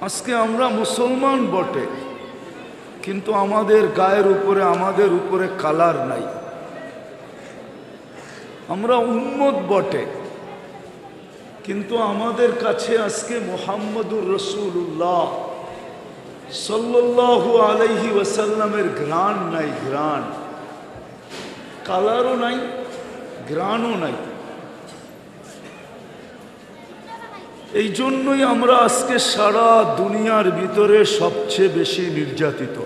আজকে আমরা মুসলমান বটে, কিন্তু আমাদের গায়ের উপরে আমাদের উপরে কালার নাই। আমরা উম্মত বটে, কিন্তু আমাদের কাছে আজকে মুহাম্মদুর রাসূলুল্লাহ সাল্লাল্লাহু আলাইহি ওয়াসাল্লামের ঘ্রাণ নাই, ঘ্রাণ, কালারও নাই, ঘ্রাণও নাই। এই জন্যই আমরা আজকে সারা দুনিয়ার ভিতরে সবচেয়ে বেশি নির্যাতিত।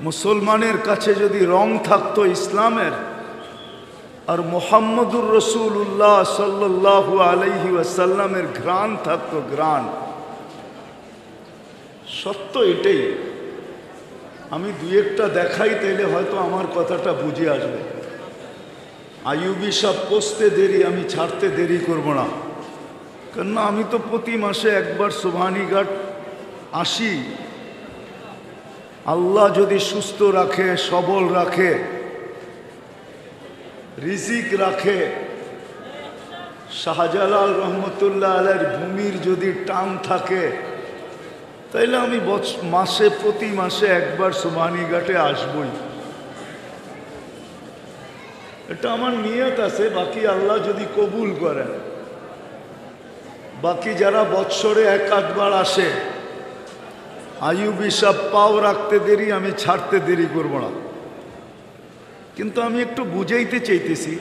মুসলমানের কাছে যদি রং থাকতো ইসলামের, আর মুহাম্মদুর রাসূলুল্লাহ সাল্লাল্লাহু আলাইহি ওয়াসাল্লামের ঘ্রাণ থাকতো, ঘ্রাণ। সত্য এটাই। আমি দুই একটা দেখাই, তাইলে হয়তো আমার কথাটা বুঝে আসবে। আইয়ুবী সব পৌঁছতে দেরি, আমি ছাড়তে দেরি করব না, কেননা আমি তো প্রতি মাসে একবার সুবহানীঘাট আসি। আল্লাহ যদি সুস্থ রাখে, সবল রাখে, রিজিক রাখে, শাহজালাল রহমতুল্লাহ আলাইহির ভূমির যদি টান থাকে, তাইলে আমি প্রতি মাসে একবার সুবহানীঘাটে আসবই। এটা আমার নিয়ত আছে। বাকি আল্লাহ যদি কবুল করেন, বাকি যারা বৎসরে এক আধবার আসে, আইয়ুবী সব পাও রাখতে দেরি, আমি ছাড়তে দেরি করব না। কিন্তু আমি একটু বুঝাইতে চাইতেছি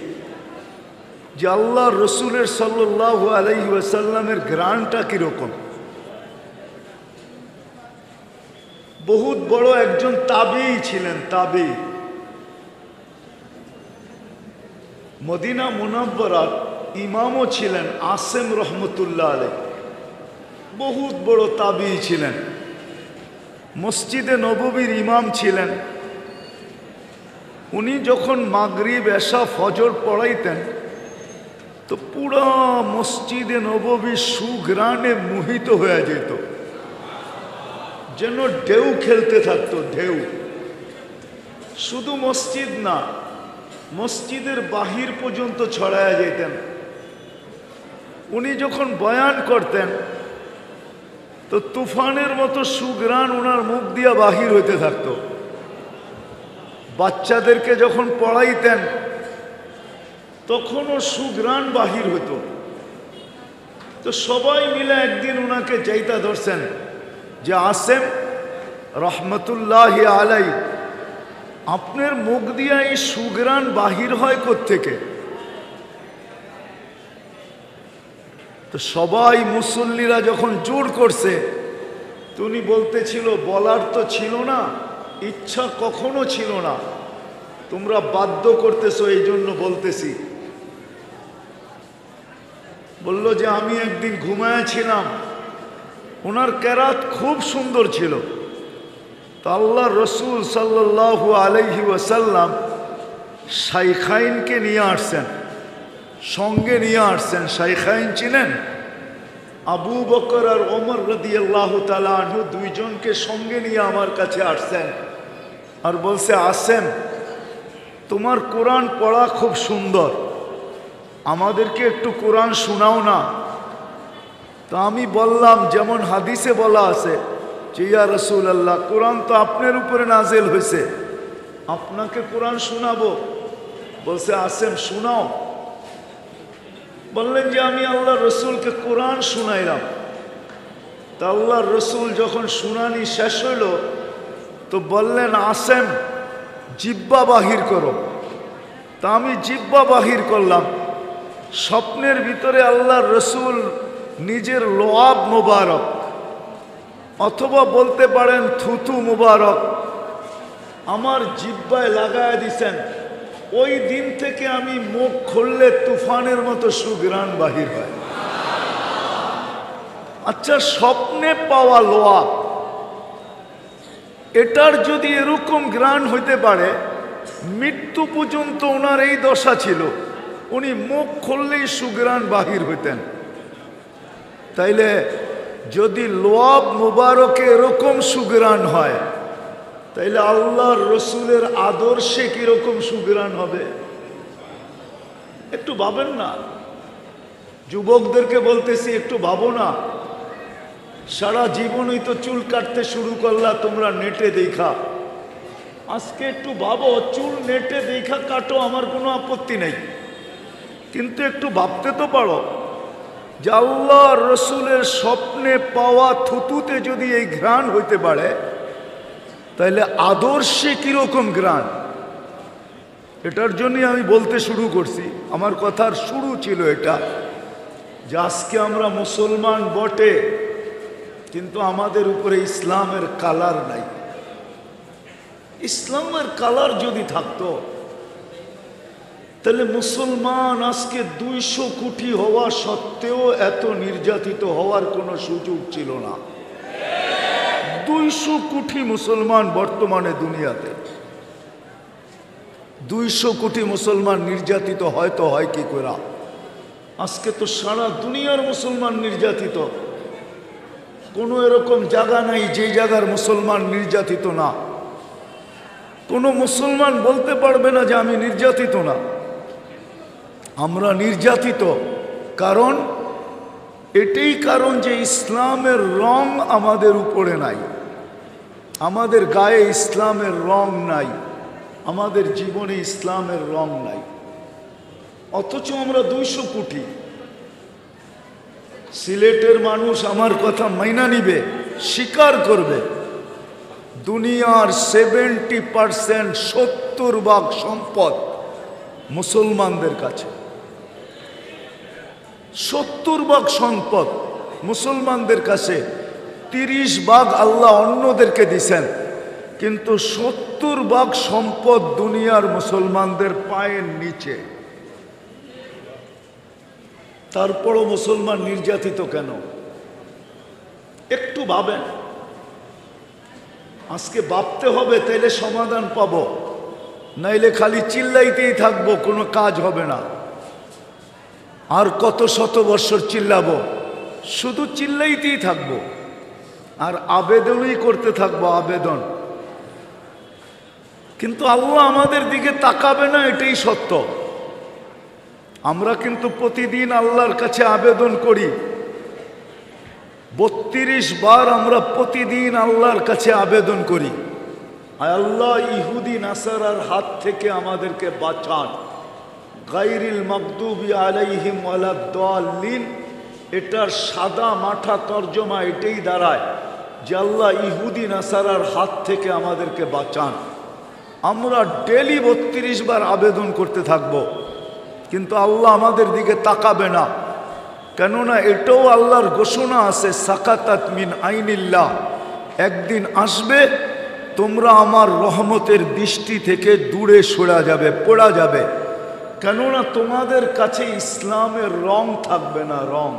যে আল্লাহ রসুলের সাল্লাল্লাহু আলাইহি ওয়াসাল্লামের ঘ্রাণটা কিরকম। বহুত বড় একজন তাবেঈ ছিলেন, তাবেঈ। মদিনা মুনাব্বরার ইমামও ছিলেন আসেম রহমতুল্লাহ আলাইহি, বহুত বড় তাবেঈ ছিলেন। মসজিদে নববীর ইমাম ছিলেন। উনি যখন মাগরিব এশা ফজর পড়াইতেন, তো পুরা মসজিদে নববী সুঘ্রাণে মোহিত হয়ে যেত, যেন ঢেউ খেলতে থাকতো, ঢেউ। শুধু মসজিদ না, মসজিদের বাহির পর্যন্ত ছড়ায়া যেতেন। উনি যখন বয়ান করতেন, তো তুফানের মতো সুঘ্রাণ ওনার মুখ দিয়া বাহির হইতে থাকতো। বাচ্চাদেরকে যখন পড়াইতেন, তখনও সুঘ্রাণ বাহির হইতো। তো সবাই মিলে একদিন ওনাকে যাইতা ধরছেন যে আসেম রহমতুল্লাহ আলাই, আপনার মুখ দিয়া এই সুঘ্রাণ বাহির হয় কোত্থেকে? তো সবাই মুসল্লিরা যখন জোর করছে, তো উনি বলতেছিল, বলার তো ছিল না, ইচ্ছা কখনো ছিল না, তোমরা বাধ্য করতেছো, এই জন্য বলতেছি। বলল যে আমি একদিন ঘুমায়াছিলাম, ওনার কেরাত খুব সুন্দর ছিল। তো আল্লাহ রসুল সাল্লাল্লাহু আলাইহি ওয়াসাল্লাম শাইখাইনকে নিয়ে আসছেন, সঙ্গে নিয়ে আসছেন। শাইখাইন ছিলেন আবু বকর আর ওমর রাদিয়াল্লাহু তাআলা আনহু, দুইজনকে সঙ্গে নিয়ে আমার কাছে আসছেন। আর বলছে, আসেন, তোমার কোরআন পড়া খুব সুন্দর, আমাদেরকে একটু কোরআন শোনাও না। তো আমি বললাম, যেমন হাদিসে বলা আছে যে ইয়া রাসূলুল্লাহ, কোরআন তো আপনার উপরে নাজেল হয়েছে, আপনাকে কোরআন শোনাবো। বলছে, আসেন শোনাও। বললেন যে আমি আল্লাহ রসুলকে কোরআন শুনাইলাম। তা আল্লাহ রসুল যখন শুনানি শেষ হইল, তো বললেন, আসেন জিব্বা বাহির করো। তা আমি জিব্বা বাহির করলাম। স্বপ্নের ভিতরে আল্লাহ রসুল নিজের লোয়াব মুবারক, অথবা বলতে পারেন থুতু মুবারক, আমার জিব্বায় লাগায় দিছেন। ওই দিন থেকে আমি মুখ খুললে তুফানের মতো সুঘ্রাণ বাহির হয়। আচ্ছা, স্বপ্নে পাওয়া লোয়াব, এটার যদি এরকম ঘ্রাণ হইতে পারে, মৃত্যু পর্যন্ত ওনার এই দশা ছিল, উনি মুখ খুললেই সুঘ্রাণ বাহির হইতেন। তাইলে যদি লোয়াব মুবারকে এরকম সুঘ্রাণ হয়, তাইলে আল্লাহর রসুলের আদর্শে কিরকম সুঘ্রাণ হবে? একটু ভাবেন না। যুবকদেরকে বলতেছি, একটু ভাবো না। সারা জীবনই তো চুল কাটতে শুরু করলা তোমরা নেটে দেখা। আজকে একটু ভাবো, চুল নেটে দেখা কাটো, আমার কোনো আপত্তি নেই, কিন্তু একটু ভাবতে তো পারো যে আল্লাহ রসুলের স্বপ্নে পাওয়া থুতুতে যদি এই ঘ্রাণ হইতে পারে, তাহলে আদর্শে কিরকম ঘ্রাণ। এটার জন্যই আমি বলতে শুরু করছি, আমার কথার শুরু ছিল এটা, যে আজকে আমরা মুসলমান বটে, কিন্তু আমাদের উপরে ইসলামের কালার নাই। ইসলামের কালার যদি থাকতো, তাহলে মুসলমান আজকে 200 কোটি হওয়া সত্ত্বেও এত নির্যাতিত হওয়ার কোনো সুযোগ ছিল না। 200 কোটি মুসলমান বর্তমানে দুনিয়াতে, 200 কোটি মুসলমান নির্যাতিত হয়তো হয় কি করে? আজকে তো সারা দুনিয়ার মুসলমান নির্যাতিত, কোনো এরকম জায়গা নাই যে জায়গার মুসলমান নির্যাতিত না। কোনো মুসলমান বলতে পারবে না যে আমি নির্যাতিত না। আমরা নির্যাতিত, কারণ এটাই কারণ যে ইসলামের রং আমাদের উপরে নাই, আমাদের গায়ে ইসলামের রং নাই, আমাদের জীবনে ইসলামের রং নাই, অথচ আমরা 200 কোটি। সিলেটের মানুষ আমার কথা মাইনা নিবে, স্বীকার করবে, দুনিয়ার 70% 70% সম্পদ মুসলমানদের কাছে। 70% সম্পদ মুসলমানদের কাছে, 30% আল্লাহ অন্যদেরকে দিছেন, কিন্তু 70% সম্পদ দুনিয়ার মুসলমানদের পায়ের নিচে। তারপরও মুসলমান নির্যাতিত কেন? একটু ভাবেন, আজকে ভাবতে হবে, তাইলে সমাধান পাবো, নাইলে খালি চিল্লাইতেই থাকবো, কোনো কাজ হবে না। আর কত শত বছর চিল্লাবো? শুধু চিল্লাইতেই থাকবো আর আবেদনই করতে থাকবো, আবেদন। কিন্তু আল্লাহ আমাদের দিকে তাকাবে না, এটাই সত্য। আমরা কিন্তু প্রতিদিন আল্লাহর কাছে আবেদন করি, 32 বার আমরা প্রতিদিন আল্লাহর কাছে আবেদন করি, আল্লাহ ইহুদি নাসারার হাত থেকে আমাদেরকে বাঁচান, গায়রিল মাগদুবি আলাইহিম ওয়ালাদ-দাল্লিন। এটার সাদা মাঠা তর্জমা এটাই দাঁড়ায় যে আল্লাহ ইহুদি নাসারার হাত থেকে আমাদেরকে বাঁচান। আমরা ডেলি 32 বার আবেদন করতে থাকবো, কিন্তু আল্লাহ আমাদের দিকে তাকাবে না। কেননা এটাও আল্লাহর ঘোষণা আছে, সাকাতাত মিন আইনিল্লাহ, একদিন আসবে তোমরা আমার রহমতের দৃষ্টি থেকে দূরে সরে যাবে, পড়া যাবে। কেননা তোমাদের কাছে ইসলামের রং থাকবে না, রং।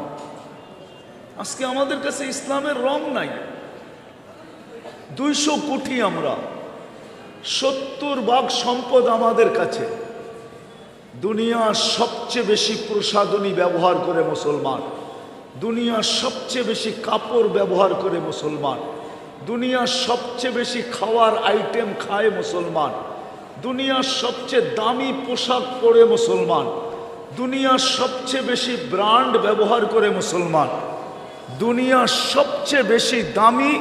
আজকে আমাদের কাছে ইসলামের রং নাই। 200 কোটি আমরা, 70% সম্পদ আমাদের কাছে। দুনিয়ার সবচেয়ে বেশি প্রসাধনী ব্যবহার করে মুসলমান, দুনিয়ার সবচেয়ে বেশি কাপড় ব্যবহার করে মুসলমান, দুনিয়ার সবচেয়ে বেশি খাওয়ার আইটেম খায় মুসলমান, দুনিয়ার সবচেয়ে দামি পোশাক পরে মুসলমান, দুনিয়ার সবচেয়ে বেশি ব্র্যান্ড ব্যবহার করে মুসলমান, দুনিয়ার সবচেয়ে বেশি দামি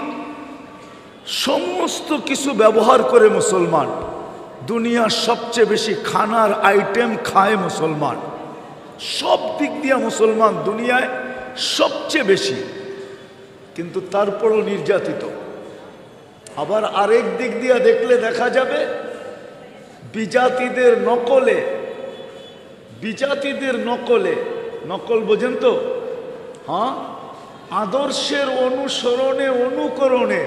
সমস্ত কিছু ব্যবহার করে মুসলমান, দুনিয়ার সবচেয়ে বেশি খানার আইটেম খায় মুসলমান। সব দিক দিয়ে মুসলমান দুনিয়ায় সবচেয়ে বেশি, কিন্তু তারপরও নির্যাতিত। আবার আরেক দিক দিয়ে দেখলে দেখা যাবে বিজাতিদের নকলে, বিজাতিদের নকলে, নকল বোঝেন তো? হ্যাঁ, আদর্শের অনুসরণে অনুকরণে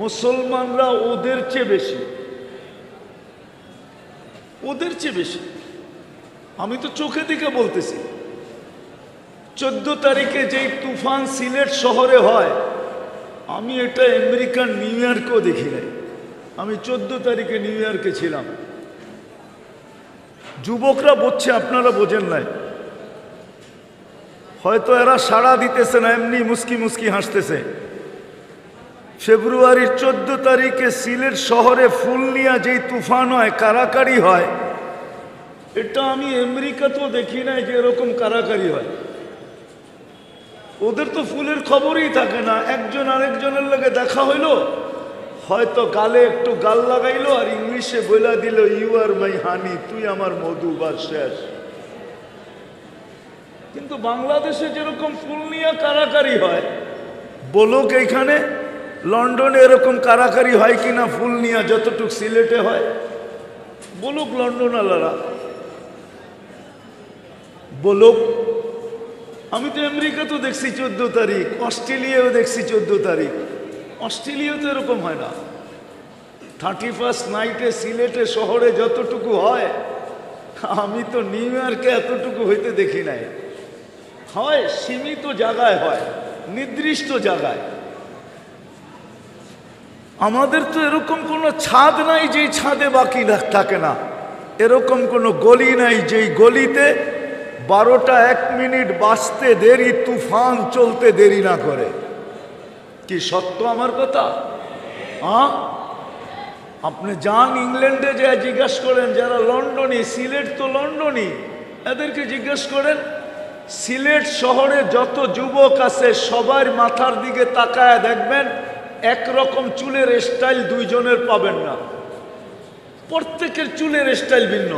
মুসলমানরা ওদের চেয়ে বেশি, ওদের চেয়ে বেশি। আমি তো চোখে দিকে বলতেছি, 14 তারিখে যেই তুফান সিলেট শহরে হয়, আমি এটা আমেরিকার নিউ ইয়র্কেও দেখি নাই। আমি 14 তারিখে নিউ ইয়র্কে ছিলাম। যুবকরা বলছে, আপনারা বোঝেন নাই, হয়তো এরা সাড়া দিতেছে না, এমনি মুস্কি মুস্কি হাসতেছে। ফেব্রুয়ারির 14 তারিখে সিলেট শহরে ফুল নিয়ে যেই তুফান হয়, কারাকারি হয়, এটা আমি আমেরিকাতেও দেখি নাই যে এরকম কারাকারি হয়। ওদের তো ফুলের খবরই থাকে না, একজন আরেকজনের লগে দেখা হইলো, হয়তো গালে একটু গাল লাগাইলো আর ইংলিশে বইলা দিল ইউ আর মাই হানি, তুই আমার মধু, বা শেষ। কিন্তু বাংলাদেশে যেরকম ফুল নিয়ে কারাকারি হয়, বলুক এইখানে লন্ডনে এরকম কারাকারি হয় কিনা ফুল নিয়ে যতটুক সিলেটে হয়, বলুক লন্ডন আলারা, বলুক। আমি তো আমেরিকা তো দেখছি 14 তারিখ, অস্ট্রেলিয়াও দেখছি 14 তারিখ, অস্ট্রেলিয়াও তো এরকম হয় না। 31st নাইটে সিলেটে শহরে যতটুকু হয়, আমি তো নিউ ইয়র্কে এতটুকু হইতে দেখি নাই। হয় সীমিত জায়গায় হয়, নির্দিষ্ট জায়গায়। আমাদের তো এরকম কোনো ছাদ নাই যেই ছাদে বাকি থাকে না, এরকম কোনো গলি নাই যেই গলিতে 12টা 1 মিনিট বাঁচতে দেরি, তুফান চলতে দেরি না করে। কি সত্য আমার কথা? হ্যাঁ, আপনি যান ইংল্যান্ডে যা জিজ্ঞাসা করেন, যারা লন্ডনী, সিলেট তো লন্ডনী, এদেরকে জিজ্ঞেস করেন সিলেট শহরে যত যুবক আছে সবার মাথার দিকে তাকায় দেখবেন একরকম চুলের স্টাইল দুইজনের পাবেন না, প্রত্যেকের চুলের স্টাইল ভিন্ন।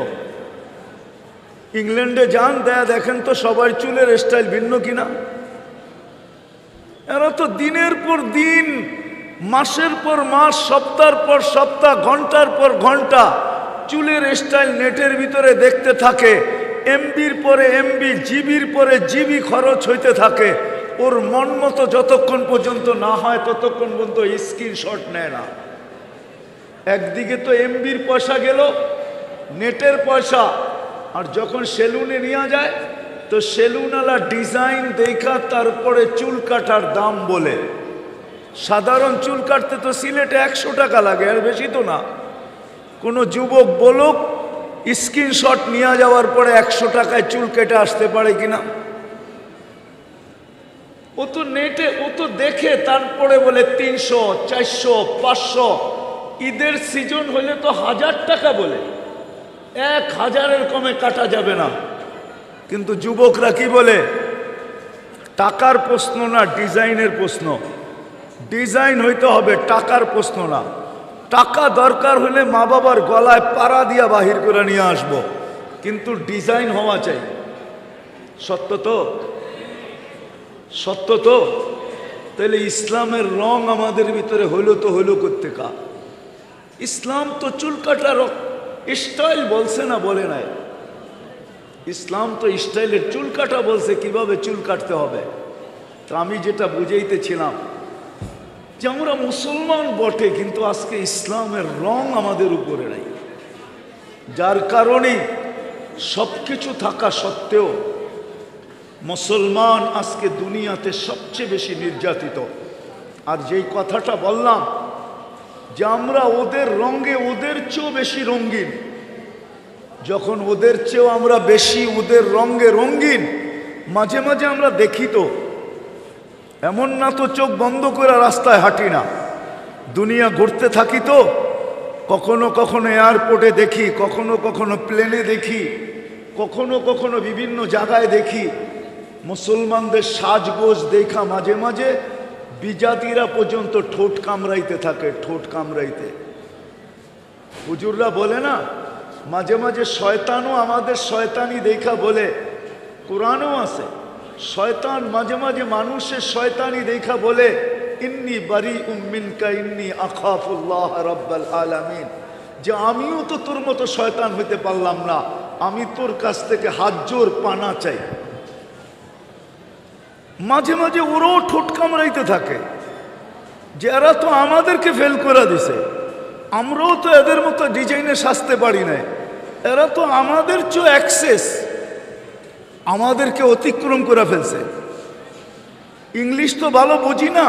ইংল্যান্ডে যান, দেখেন তো সবার চুলের স্টাইল ভিন্ন কিনা। এরা তো দিনের পর দিন, মাসের পর মাস, সপ্তাহের পর সপ্তাহ, ঘন্টার পর ঘন্টা চুলের স্টাইল নেটের ভিতরে দেখতে থাকে। এমবির পরে এমবি, জিবির পরে জিবি খরচ হইতে থাকে। ওর মন মতো যতক্ষণ পর্যন্ত না হয় ততক্ষণ পর্যন্ত স্ক্রিনশট নেয় না। একদিকে তো এমবির পয়সা গেল, নেটের পয়সা, আর যখন সেলুনে নিয়ে যায় তো সেলুনওয়ালা ডিজাইন দেখা তারপরে চুল কাটার দাম বলে। সাধারণ চুল কাটতে তো সিলেটে 100 টাকা লাগে, আর বেশি তো না। কোনো যুবক বলুক স্ক্রিনশট নিয়ে যাওয়ার পরে 100 টাকায় চুল কেটে আসতে পারে কিনা। ও তো নেটে, ও তো দেখে তারপরে বলে 300, 400, 500। ঈদের সিজন হলে তো 1000 টাকা বলে, 1000-এর কমে কাটা যাবে না। কিন্তু যুবকরা কি বলে? টাকার প্রশ্ন না, ডিজাইনের প্রশ্ন। ডিজাইন হইতে হবে, টাকার প্রশ্ন না। টাকা দরকার হলে মা বাবার গলায় পাড়া দিয়া বাহির করে নিয়ে আসবো, কিন্তু ডিজাইন হওয়া চাই। সত্য তো? সত্য তো? তাহলে ইসলামের রং আমাদের ভিতরে হইল তো হইল কোত্থেকা? ইসলাম তো চুল কাটার স্টাইল বলছে না, বলে নাই। ইসলাম তো স্টাইলের চুল কাটা বলছে, কিভাবে চুল কাটতে হবে। তো আমি যেটা বুঝাইতেছিলাম যে আমরা মুসলমান বটে, কিন্তু আজকে ইসলামের রং আমাদের উপরে নাই, যার কারণে সব কিছু থাকা সত্ত্বেও মুসলমান আজকে দুনিয়াতে সবচেয়ে বেশি নির্যাতিত। আর যেই কথাটা বললাম যে আমরা ওদের রঙে ওদের চেয়েও বেশি রঙিন, যখন ওদের চেয়েও আমরা বেশি ওদের রঙে রঙিন, মাঝে মাঝে আমরা দেখি তো, এমন না তো চোখ বন্ধ করে রাস্তায় হাঁটি না, দুনিয়া ঘুরতে থাকি তো, কখনো কখনো এয়ারপোর্টে দেখি, কখনো কখনো প্লেনে দেখি, কখনো কখনো বিভিন্ন জায়গায় দেখি মুসলমানদের সাজগোজ দেখা মাঝে মাঝে বিজাতিরা পর্যন্ত ঠোঁট কামড়াইতে থাকে, ঠোঁট কামড়াইতে। হুজুররা বলে না, মাঝে মাঝে শয়তানও আমাদের শয়তানি দেখা বলে, কোরআনও আছে, শয়তান মাঝে মাঝে মানুষের শয়তানি দেখা বলে ইন্নী বারিউম মিনকা ইন্নী আখাফুল্লাহ রাব্বাল আলামিন, যে আমিও তো তোর মতো শয়তান হইতে পারলাম না, আমি তোর কাছ থেকে হাত জোর পানা চাই। মাঝে মাঝে ওরাও ঠোঁট কামড়াইতে থাকে, যে এরা তো আমাদেরকে ফেল করে দিছে, আমরাও তো এদের মতো ডিজাইনে সাজতে পারি না, এরা তো আমাদের চেয়ে অ্যাক্সেস, আমাদেরকে অতিক্রম করে ফেলছে। ইংলিশ তো ভালো বুঝি না,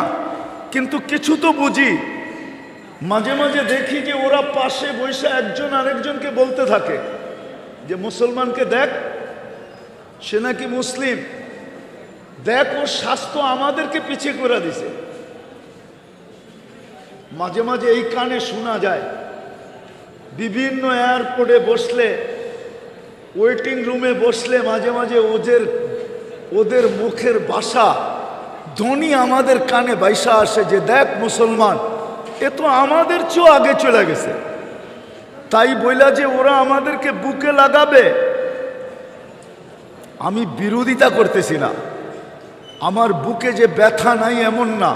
কিন্তু কিছু তো বুঝি। মাঝে মাঝে দেখি যে ওরা পাশে বসে একজন আরেকজনকে বলতে থাকে যে মুসলমানকে দেখ, সে নাকি মুসলিম, দেখ ওর স্বাস্থ্য আমাদেরকে পিছিয়ে করে দিছে। মাঝে মাঝে এই কানে শোনা যায়, বিভিন্ন এয়ারপোর্টে বসলে, ওয়েটিং রুমে বসলে মাঝে মাঝে ওদের মুখের ভাষা ধ্বনি আমাদের কানে বাইসা আসে যে দেখ মুসলমান, এ তো আমাদের চেয়েও আগে চলে গেছে। তাই বইলা যে ওরা আমাদেরকে বুকে লাগাবে, আমি বিরোধিতা করতেছি না। আমার বুকে যে ব্যথা নাই এমন না,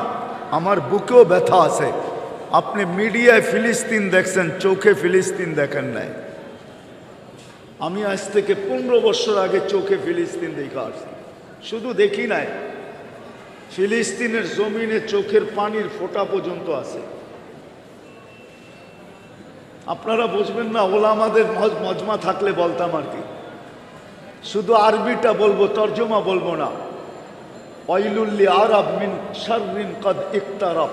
আমার বুকেও ব্যথা আছে। আপনি মিডিয়ায় ফিলিস্তিন দেখছেন, চোখে ফিলিস্তিন দেখেন নাই। আমি আজ থেকে 15 বছর আগে চোখে ফিলিস্তিন দেখা আসছি, শুধু দেখি নাই, ফিলিস্তিনের জমিনে চোখের পানির ফোঁটা পর্যন্ত আছে। আপনারা বুঝবেন না, ওলামাদের মজমা থাকলে বলতাম আর কি, শুধু আরবিটা বলবো, তর্জমা বলবো না। ওয়াইলুল আরাব মিন শাররিন কদ ইকতারাব।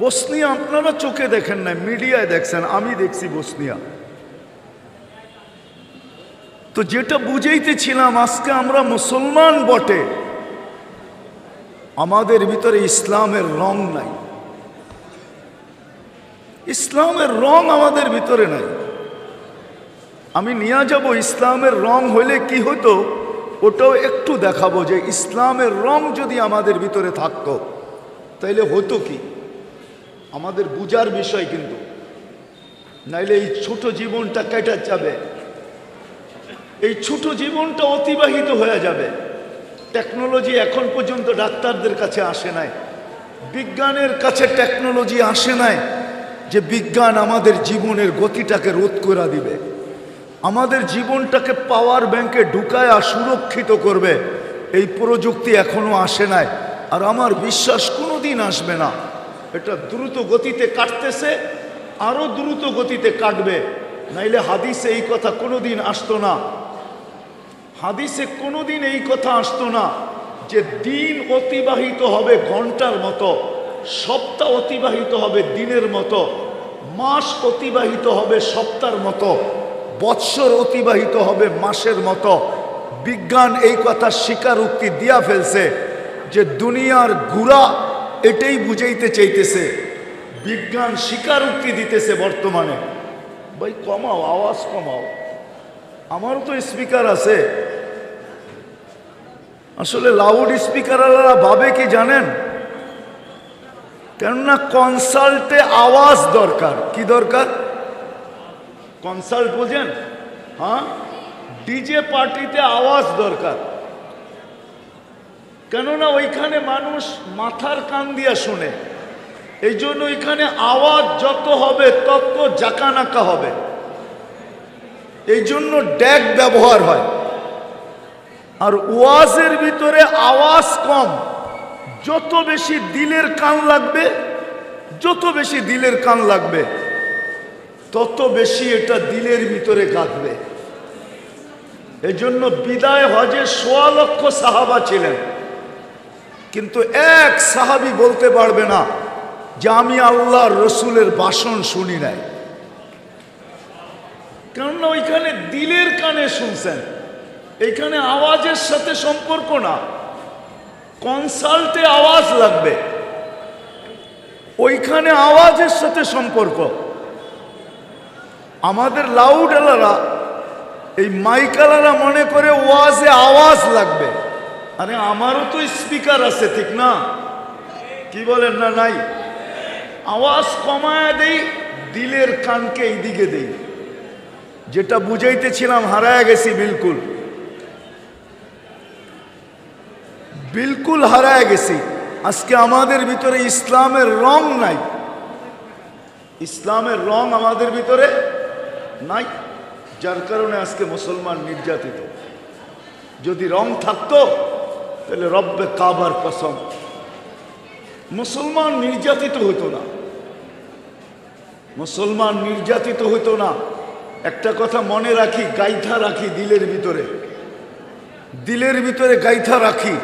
বসনিয়া আপনারা চোখে দেখেন না, মিডিয়ায় দেখছেন, আমি দেখছি বসনিয়া। তো যেটা বুঝাইতেছিলাম, আজকে আমরা মুসলমান বটে, আমাদের ভিতরে ইসলামের রং নাই। ইসলামের রং আমাদের ভিতরে নাই। আমি নিয়ে যাব, ইসলামের রং হইলে কি হতো ওটাও একটু দেখাবো, যে ইসলামের রং যদি আমাদের ভিতরে থাকতো তাইলে হতো কি, আমাদের বুঝার বিষয়। কিন্তু নাইলে এই ছোট জীবনটা কেটে যাবে, এই ছোট জীবনটা অতিবাহিত হয়ে যাবে। টেকনোলজি এখন পর্যন্ত ডাক্তারদের কাছে আসে নাই, বিজ্ঞানের কাছে টেকনোলজি আসে নাই যে বিজ্ঞান আমাদের জীবনের গতিটাকে রোধ করে দিবে, আমাদের জীবনটাকে পাওয়ার ব্যাংকে ঢুকায়া সুরক্ষিত করবে। এই প্রযুক্তি এখনো আসে নাই, আর আমার বিশ্বাস কোনোদিন আসবে না। এটা দ্রুত গতিতে কাটতেছে, আরো দ্রুত গতিতে কাটবে। নাইলে হাদিসে এই কথা কোনোদিন আসতো না, হাদিসে কোনোদিন এই কথা আসতো না যে দিন অতিবাহিত হবে ঘন্টার মতো, সপ্তাহ অতিবাহিত হবে দিনের মতো, মাস অতিবাহিত হবে সপ্তাহের মতো, বৎসর অতিবাহিত হবে মাসের মতো। বিজ্ঞান এই কথা স্বীকারোক্তি দিয়া ফেলছে যে দুনিয়ার ঘুরা এটাই বুঝাইতে চাইতেছে, বিজ্ঞান স্বীকারোক্তি দিতেছে বর্তমানে। ভাই কমাও, আওয়াজ কমাও, আমারও তো স্পিকার আছে। আসলে লাউড স্পিকারওয়ালা ভাবে কি জানেন, কেননা কনসাল্টে আওয়াজ দরকার। কি দরকার? কনসাল্ট বোঝেন? হ্যাঁ, ডিজে পার্টিতে আওয়াজ দরকার, কেননা ওইখানে মানুষ মাথার কান দিয়া শোনে। এই জন্য ওইখানে আওয়াজ যত হবে তত জাকানাকা হবে, এই জন্য ড্যাক ব্যবহার হয়। আর ওয়াজের ভিতরে আওয়াজ কম, যত বেশি দিলের কান লাগবে, যত বেশি দিলের কান লাগবে তত বেশি এটা দিলের ভিতরে গাঁথবে। এই জন্য বিদায় হজে ১৬ লক্ষ সাহাবা ছিলেন, কিন্তু এক সাহাবী বলতে পারবে না যে আমি আল্লাহর রসুলের ভাষণ শুনি নাই, কেননা ওইখানে দিলের কানে শুনছেন। এইখানে আওয়াজের সাথে সম্পর্ক না, কনসাল্টে আওয়াজ লাগবে, ওইখানে আওয়াজের সাথে সম্পর্ক। আমাদের লাউড আলারা, এই মাইকালারা মনে করে ওয়াজে আওয়াজ লাগবে। আরে আমারও তো স্পিকার আছে, ঠিক না? কি বলেন না? নাই, আওয়াজ কমায় দেই, দিলের কানকে এইদিকে দেই। যেটা বুঝাইতেছিলাম হারায় গেছি, বিলকুল বিলকুল হারায় গেছি। আজকে আমাদের ভিতরে ইসলামের রং নাই, ইসলামের রং আমাদের ভিতরে নাই, যার কারণে আজকে মুসলমান নির্যাতিত। যদি রং থাকতো তাহলে রব্বে কাবার কসম মুসলমান নির্যাতিত হতো না, মুসলমান নির্যাতিত হতো না। একটা কথা মনে রাখি, গাইথা রাখি দিলের ভিতরে, দিলের ভিতরে গাইথা রাখি।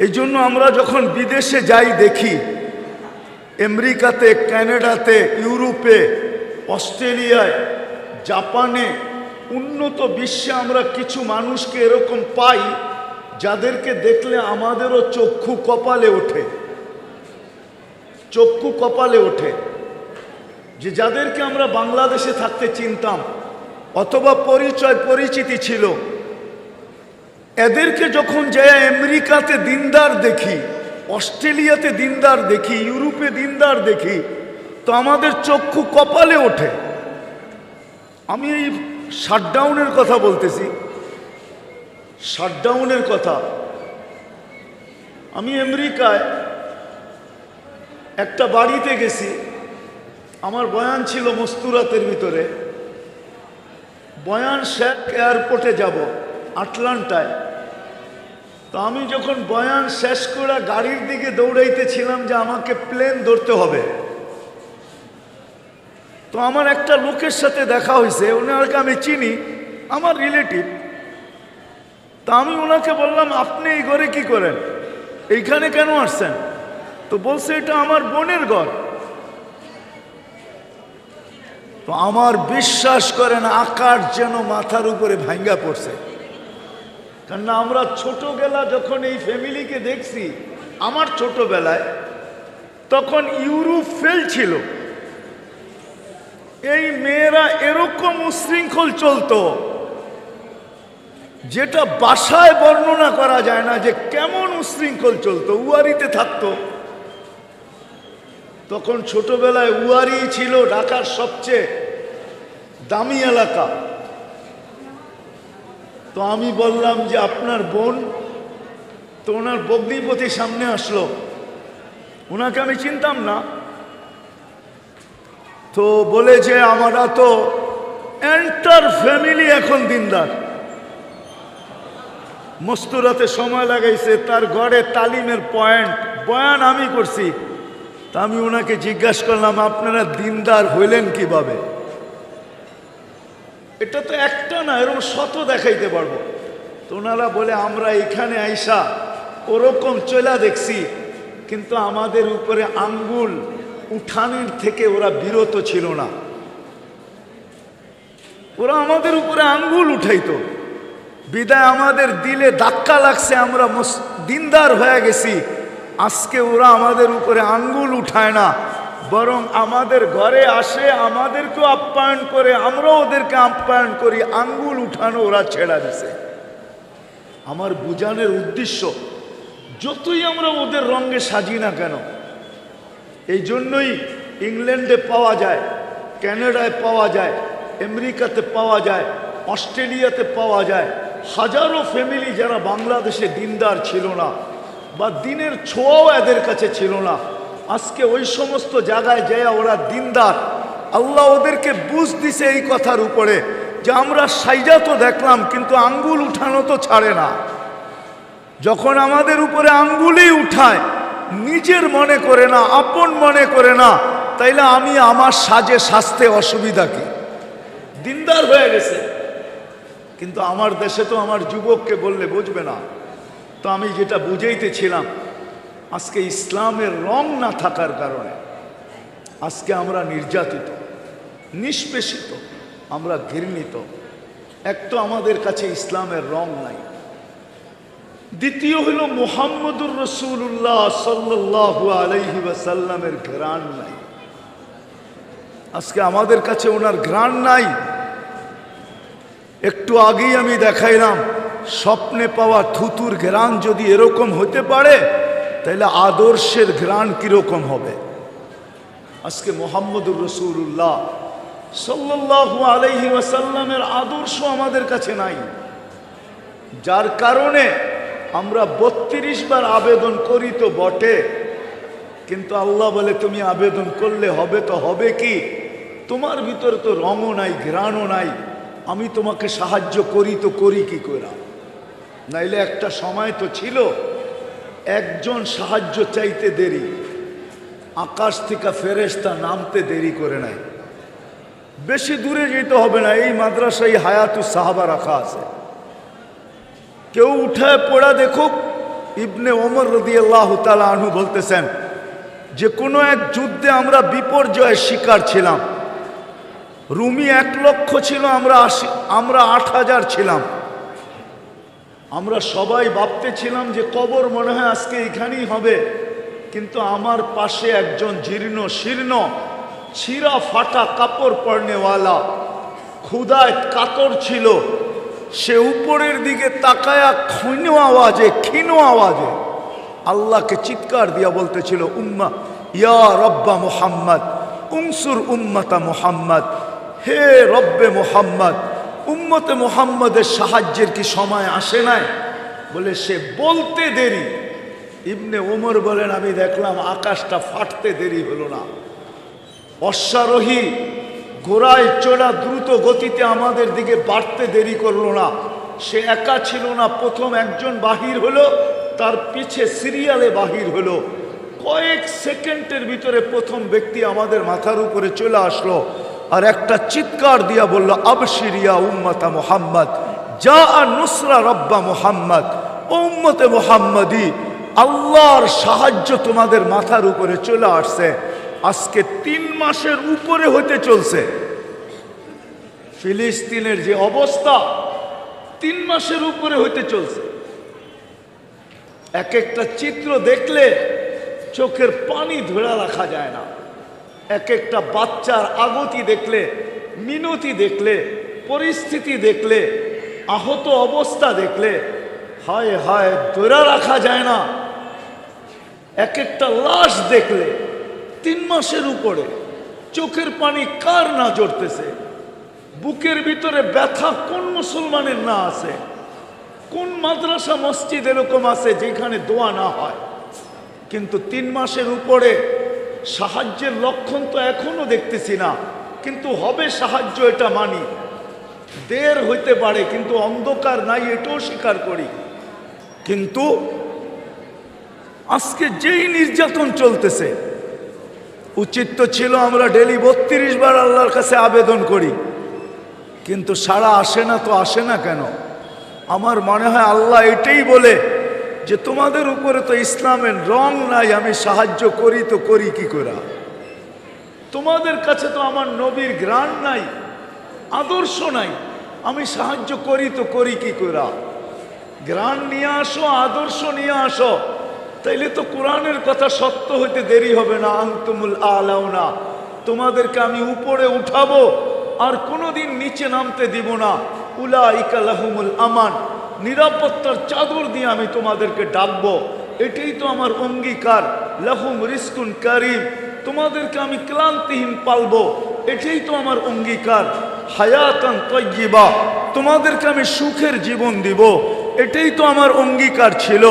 এই জন্য আমরা যখন বিদেশে যাই দেখি, আমেরিকাতে, কানাডাতে, ইউরোপে, অস্ট্রেলিয়ায়, জাপানে, উন্নত বিশ্বে আমরা কিছু মানুষকে এরকম পাই যাদেরকে দেখলে আমাদেরও চক্ষু কপালে ওঠে, চক্ষু কপালে ওঠে। যে যাদেরকে আমরা বাংলাদেশে থাকতে চিনতাম অথবা পরিচয় পরিচিতি ছিল, এদেরকে যখন যায় আমেরিকাতে দিনদার দেখি, অস্ট্রেলিয়াতে দিনদার দেখি, ইউরোপে দিনদার দেখি, তো আমাদের চক্ষু কপালে ওঠে। আমি এই শাটডাউনের কথা বলতেছি, শাটডাউনের কথা। আমি আমেরিকায় একটা বাড়িতে গেছি, আমার বয়ান ছিল মস্তুরাতের ভিতরে। বয়ান শেখ এয়ারপোর্টে যাব আটলান্টায়। তো আমি যখন বয়ান শেষ করে গাড়ির দিকে দৌড়াইতেছিলাম যে আমাকে প্লেন ধরতে হবে, তো আমার একটা লোকের সাথে দেখা হয়েছে, ওনাকে আমি চিনি, আমার রিলেটিভ। তা আমি ওনাকে বললাম, আপনি এই ঘরে কি করেন, এইখানে কেন আসছেন? তো বলছে, এটা আমার বোনের ঘর। তো আমার বিশ্বাস করেন, আকাশ যেন মাথার উপরে ভাঙ্গা পড়ছে। কারণ আমরা ছোটবেলা যখন এই ফ্যামিলিকে দেখছি, আমার ছোটবেলায়, তখন ইউরোপ ফেল ছিল। এই মেয়েরা এরকম উশৃঙ্খল চলতো যেটা ভাষায় বর্ণনা করা যায় না, যে কেমন উশৃঙ্খল চলতো। উয়ারিতে থাকতো, তখন ছোটবেলায় উয়ারি ছিল ঢাকার সবচেয়ে দামি এলাকা। তো আমি বললাম যে আপনার বোন? তো ওনার ভগ্নিপতি সামনে আসলো, ওনাকে আমি চিনতাম না। তো বলে যে আমরা তো এন্টার ফ্যামিলি এখন দিনদার। মস্তুরাতে সময় লাগাইছে, তার ঘরে তালিমের পয়েন্ট, বয়ান আমি করছি। তা আমি ওনাকে জিজ্ঞাসা করলাম, আপনারা দিনদার হইলেন কিভাবে? এটা তো একটা না, এরকম শত দেখাইতে পারবো। তো ওনারা বলে, আমরা এখানে আইসা ওরকম চলা দেখছি, কিন্তু আমাদের উপরে আঙ্গুল উঠানের থেকে ওরা বিরত ছিল না। ওরা আমাদের উপরে আঙ্গুল উঠাইতো, বিদায় আমাদের দিলে ধাক্কা লাগছে, আমরা দিনদার হয়ে গেছি। আজকে ওরা আমাদের উপরে আঙ্গুল উঠায় না, বরং আমাদের ঘরে আসে, আমাদেরকেও আপ্যায়ন করে, আমরাও ওদেরকে আপ্যায়ন করি। আঙ্গুল উঠানো ওরা ছেড়া দিছে। আমার বুঝানোর উদ্দেশ্য, যতই আমরা ওদের রঙে সাজি না কেন, এই জন্যই ইংল্যান্ডে পাওয়া যায়, কানাডায় পাওয়া যায়, আমেরিকাতে পাওয়া যায়, অস্ট্রেলিয়াতে পাওয়া যায় হাজারো ফ্যামিলি যারা বাংলাদেশে দিনদার ছিল না, বা দিনের ছোঁয়াও এদের কাছে ছিল না। আজকে ওই সমস্ত জায়গায় যায় ওরা দিনদার। আল্লাহ ওদেরকে বুঝ দিছে এই কথার উপরে, যে আমরা সাইজা তো দেখলাম, কিন্তু আঙ্গুল উঠানো তো ছাড়ে না। যখন আমাদের উপরে আঙ্গুলই উঠায়, নিজের মনে করে না, আপন মনে করে না, তাইলে আমি আমার সাজে সাজতে অসুবিধা কি? দিনদার হয়ে গেছে। কিন্তু আমার দেশে তো আমার যুবককে বললে বুঝবে না। তো আমি যেটা বুঝাইতেছিলাম, আজকে ইসলামের রং না থাকার কারণে আজকে আমরা নির্যাতিত, নিষ্পেষিত, আমরা ঘৃণিত। এক তো আমাদের কাছে ইসলামের রং নাই, দ্বিতীয় হলো মুহাম্মদুর রাসূলুল্লাহ সাল্লাল্লাহু আলাইহি ওয়াসাল্লামের ঘ্রাণ নাই। আজকে আমাদের কাছে ওনার ঘ্রাণ নাই। একটু আগেই আমি দেখাইলাম, স্বপ্নে পাওয়া থুতুর ঘ্রাণ যদি এরকম হতে পারে, তাহলে আদর্শের ঘ্রাণ কিরকম হবে? আজকে মুহাম্মদুর রাসূলুল্লাহ সাল্লাল্লাহু আলাইহি ওয়াসাল্লামের আদর্শ আমাদের কাছে নাই, যার কারণে আমরা 32 বার আবেদন করি তো বটে, কিন্তু আল্লাহ বলে তুমি আবেদন করলে হবে তো হবে কি, তোমার ভিতরে তো রঙও নাই, ঘ্রাণও নাই, আমি তোমাকে সাহায্য করি তো করি কি করে? নাইলে একটা সময় তো ছিল, একজন সাহায্য চাইতে দেরি, আকাশ থেকে ফেরেশতা নামতে দেরি করে নাই। বেশি দূরে যেতে হবে না, এই মাদ্রাসায় হায়াতুস সাহাবা রাখা আছে, কেউ উঠায় পড়া দেখুক। ইবনে ওমর রাদিয়াল্লাহু তাআলা আনহু বলতেছেন, যে কোনো এক যুদ্ধে আমরা বিপর্যয়ের শিকার ছিলাম। রুমি 1 লক্ষ ছিল, আমরা 8,000 ছিলাম। আমরা সবাই ভাবতেছিলাম যে কবর মনে হয় আজকে এখানেই হবে, কিন্তু আমার পাশে একজন জীর্ণ শীর্ণ, ছিঁড়া ফাটা কাপড় পরনেওয়ালা, ক্ষুধায় কাতর ছিল, সে উপরের দিকে তাকায়া ক্ষীণ আওয়াজে আল্লাহকে চিৎকার দিয়া বলতেছিল, উম্মা ইয়া রব্বা মুহাম্মদ উনসুর উম্মতা মুহাম্মদ, হে রব্বে মুহাম্মদ, উম্মতে মুহাম্মদের সাহায্যের কি সময় আসে নাই? বলে সে বলতে দেরি। ইবনে ওমর বলেন, আমি দেখলাম আকাশটা ফাটতে দেরি হলো না। অশ্বারোহী ঘোড়ায় চড়া দ্রুত গতিতে আমাদের দিকে বাড়তে দেরি করলো না। সে একা ছিল না, প্রথম একজন বাহির হলো, তার পিছে সিরিয়ালে বাহির হলো। কয়েক সেকেন্ডের ভিতরে প্রথম ব্যক্তি আমাদের মাথার উপরে চলে আসলো, আর একটা চিৎকার দিয়া বলল, আবশিরিয়া উম্মতা মুহাম্মদ যা নুসরা রব্বা মুহাম্মদ, ও উম্মতে মুহাম্মদি, আল্লাহর সাহায্য তোমাদের মাথার উপরে চলে আসছে। আজকে 3 মাসের উপরে হতে চলছে। ফিলিস্তিনের যে অবস্থা 3 মাসের উপরে হতে চলছে। এক একটা চিত্র দেখলে চোখের পানি ধরে রাখা যায় না। এক একটা বাচ্চার আগতি দেখলে, মিনতি দেখলে, পরিস্থিতি দেখলে, আহত অবস্থা দেখলে, হায় হায় ধরে রাখা যায় না। এক একটা লাশ দেখলে 3 মাসের উপরে চোখের পানি কার না জড়তেছে? বুকের ভিতরে ব্যথা কোন মুসলমানের না আছে? কোন মাদ্রাসা মসজিদ এরকম আছে যেখানে দোয়া না হয়? কিন্তু 3 মাসের উপরে সাহায্যের লক্ষণ তো এখনো দেখতেছি না। কিন্তু হবে সাহায্য, এটা মানি। দের হইতে পারে কিন্তু অন্ধকার নাই, এটাও স্বীকার করি। কিন্তু আজকে যেই নির্যাতন চলতেছে, উচিত তো ছিল আমরা ডেলি 32 বার আল্লাহর কাছে আবেদন করি, কিন্তু সাড়া আসে না। তো আসে না কেন? আমার মনে হয় আল্লাহ এটাই বলে যে তোমাদের উপরে তো ইসলামের রং নাই, আমি সাহায্য করি তো করি কি করে? তোমাদের কাছে তো আমার নবীর গ্রাণ নাই, আদর্শ নাই, আমি সাহায্য করি তো করি কি করে? গ্রাণ নিয়ে আসো, আদর্শ নিয়ে আসো, তাইলে তো কোরআনের কথা সত্য হইতে দেরি হবে না। আনতুমুল আলাউনা, তোমাদেরকে আমি উপরে উঠাবো আর কোনোদিন নিচে নামতে দিব না। উলাইকা লাহুমুল আমান, নিরাপত্তার চাদর দিয়ে আমি তোমাদেরকে ডাকবো, এটাই তো আমার অঙ্গীকার। লাহুম রিজকুন কারীম, তোমাদেরকে আমি ক্লান্তিহীন পালবো, এটাই তো আমার অঙ্গীকার। হায়াতান তাইয়্যিবা, তোমাদেরকে আমি সুখের জীবন দিব, এটাই তো আমার অঙ্গীকার ছিল।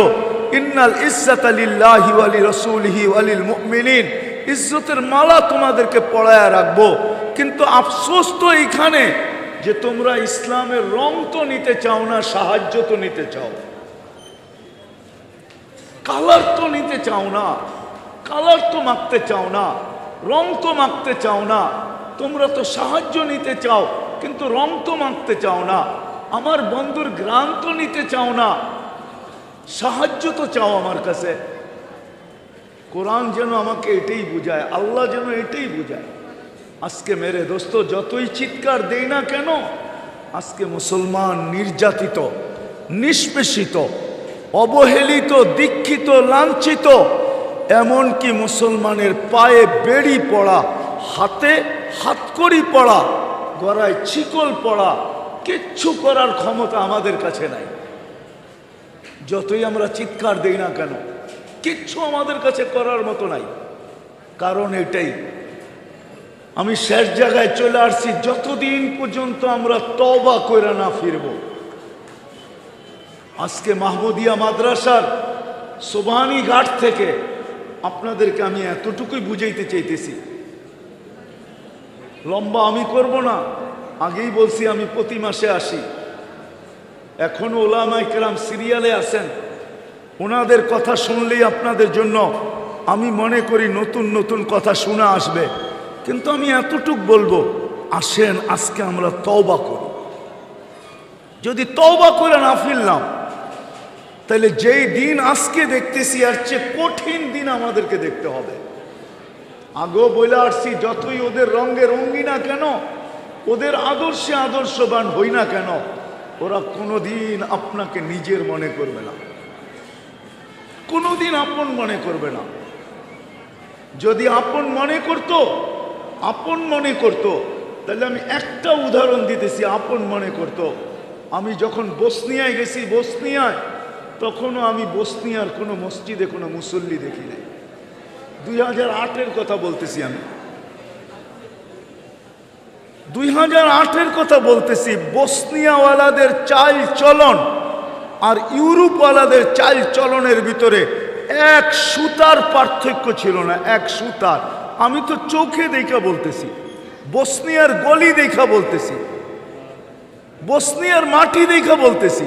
ইন্নাল ইজ্জাতা লিল্লাহি ওয়া লিরাসূলিহি ওয়া লিল মুমিনিন, ইজ্জতের মালা তোমাদেরকে পরায়া রাখবো। কিন্তু আফসোস তো এইখানে যে তোমরা ইসলামের রং তো নিতে চাও না, সাহায্য তো নিতে চাও, কালার তো নিতে চাও না, কালার তো মাখতে চাও না, রং তো মাখতে চাও না। তোমরা তো সাহায্য নিতে চাও কিন্তু রং তো মাখতে চাও না। আমার বন্ধুর গ্রাম তো নিতে চাও না, সাহায্য তো চাও আমার কাছে। কোরআন যেন আমাকে এটাই বুঝায়, আল্লাহ যেন এটাই বুঝায়। আজকে মেরে দোস্ত যতই চিৎকার দেই না কেন, আজকে মুসলমান নির্যাতিত, নিষ্পেষিত, অবহেলিত, দীক্ষিত, লাঞ্ছিত। এমনকি মুসলমানের পায়ে বেড়ি পড়া, হাতে হাতকড়ি পড়া, গলায় শিকল পড়া, কিচ্ছু করার ক্ষমতা আমাদের কাছে নাই। যতই আমরা চিৎকার দেই না কেন, কিচ্ছু আমাদের কাছে করার মতো নাই। কারণ এটাই, আমি শেষ জায়গায় চলে আসছি, যতদিন পর্যন্ত আমরা তওবা করে না ফিরব। আজকে মাহমুদিয়া মাদ্রাসার সোবানি ঘাট থেকে আপনাদেরকে আমি এতটুকুই বুঝাইতে চাইতেছি, লম্বা আমি করব না। আগেই বলছি আমি প্রতি মাসে আসি। এখনো ওলামায়ে কেরাম সিরিয়ালে আছেন, ওনাদের কথা শুনলেই আপনাদের জন্য আমি মনে করি নতুন নতুন কথা শোনা আসবে। কিন্তু আমি এতটুক বলবো, আসেন আজকে আমরা তওবা করি। যদি তওবা করে না ফিরলাম, তাহলে যেই দিন আজকে দেখতেছি আর চেয়ে কঠিন দিন আমাদেরকে দেখতে হবে। আগেও বলে আসছি, যতই ওদের রঙে রঙ্গি না কেন, ওদের আদর্শে আদর্শবান হই না কেন, ওরা কোনোদিন আপনাকে নিজের মনে করবে না, কোনোদিন আপন মনে করবে না। যদি আপন মনে করতো, তাহলে আমি একটা উদাহরণ দিতেছি। আপন মনে করতো, আমি যখন বসনিয়ায় গেছি, বসনিয়ায় তখনও আমি বসনিয়ার কোনো মসজিদে কোনো মুসল্লি দেখি নাই। 2008-এর কথা বলতেছি আমি, 2008-এর কথা বলতেছি। বসনিয়াওয়ালাদের চাল চলন আর ইউরোপওয়ালাদের চাল চলনের ভিতরে এক সুতার পার্থক্য ছিল না, এক সুতার। আমি তো চোখে দেখা বলতেছি, বসনিয়ার গলি দেখা বলতেছি, বসনিয়ার মাটি দেখা বলতেছি,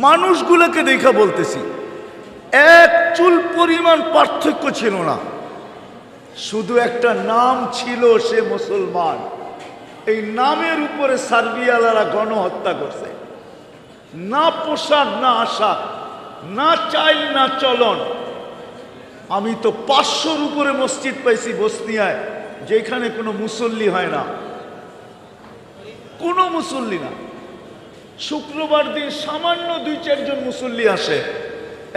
মানুষগুলোকে দেখা বলতেছি। এক চুল পরিমাণ পার্থক্য ছিল না, শুধু একটা নাম ছিল, সে মুসলমান। এই নামের উপরে সার্বিয়ালারা গণহত্যা করছে। না পোশাক, না আশাক, না চাইল, না চলন। আমি তো 500-র উপরে মসজিদ পাইছি বসনিয়ায়, যেখানে কোনো মুসল্লি হয় না, কোনো মুসল্লি না। শুক্রবার দিন সামান্য 2-4 জন মুসল্লি আসে,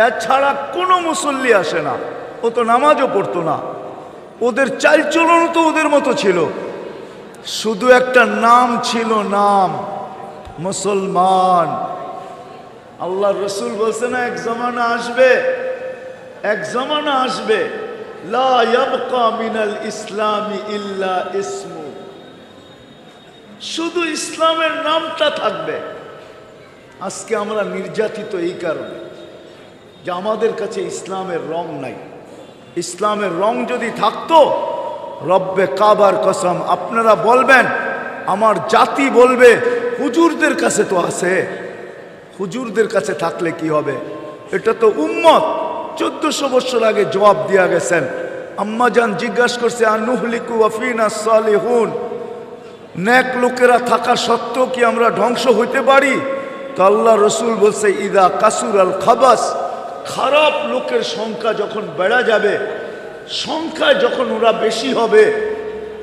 এছাড়া কোনো মুসল্লি আসে না। ও তো নামাজও পড়তো না, ওদের চালচলনও তো ওদের মতো ছিল, শুধু একটা নাম ছিল, নাম মুসলমান। আল্লাহ রসুল বলছে না, এক জামানা আসবে, এক জামানা আসবে, লা ইয়াবকা মিনাল ইসলামি ইল্লা ইসমু, শুধু ইসলামের নামটা থাকবে। আজকে আমরা নির্যাতিত এই কারণে যে আমাদের কাছে ইসলামের রং নাই। ইসলামের রং যদি থাকতো, রব্বে কাবার কসম আপনারা বলবেন, আমার জাতি বলবে হুজুরদের কাছে তো আছে। হুজুরদের কাছে থাকলে কি হবে? এটা তো উম্মত 1400 বছর আগে জবাব দিয়া গেছেন। আম্মাজান জিজ্ঞাসা করছে, আনুহলিকু ওয়াফিনা সালিহুন, নেক লোকেরা থাকা সত্ত্বেও কি আমরা ধ্বংস হইতে পারি? তো আল্লাহ রসুল বলছে, ইদা কাসুর আল খাবাস, খারাপ লোকের সংখ্যা যখন বেড়া যাবে, সংখ্যায় যখন ওরা বেশি হবে,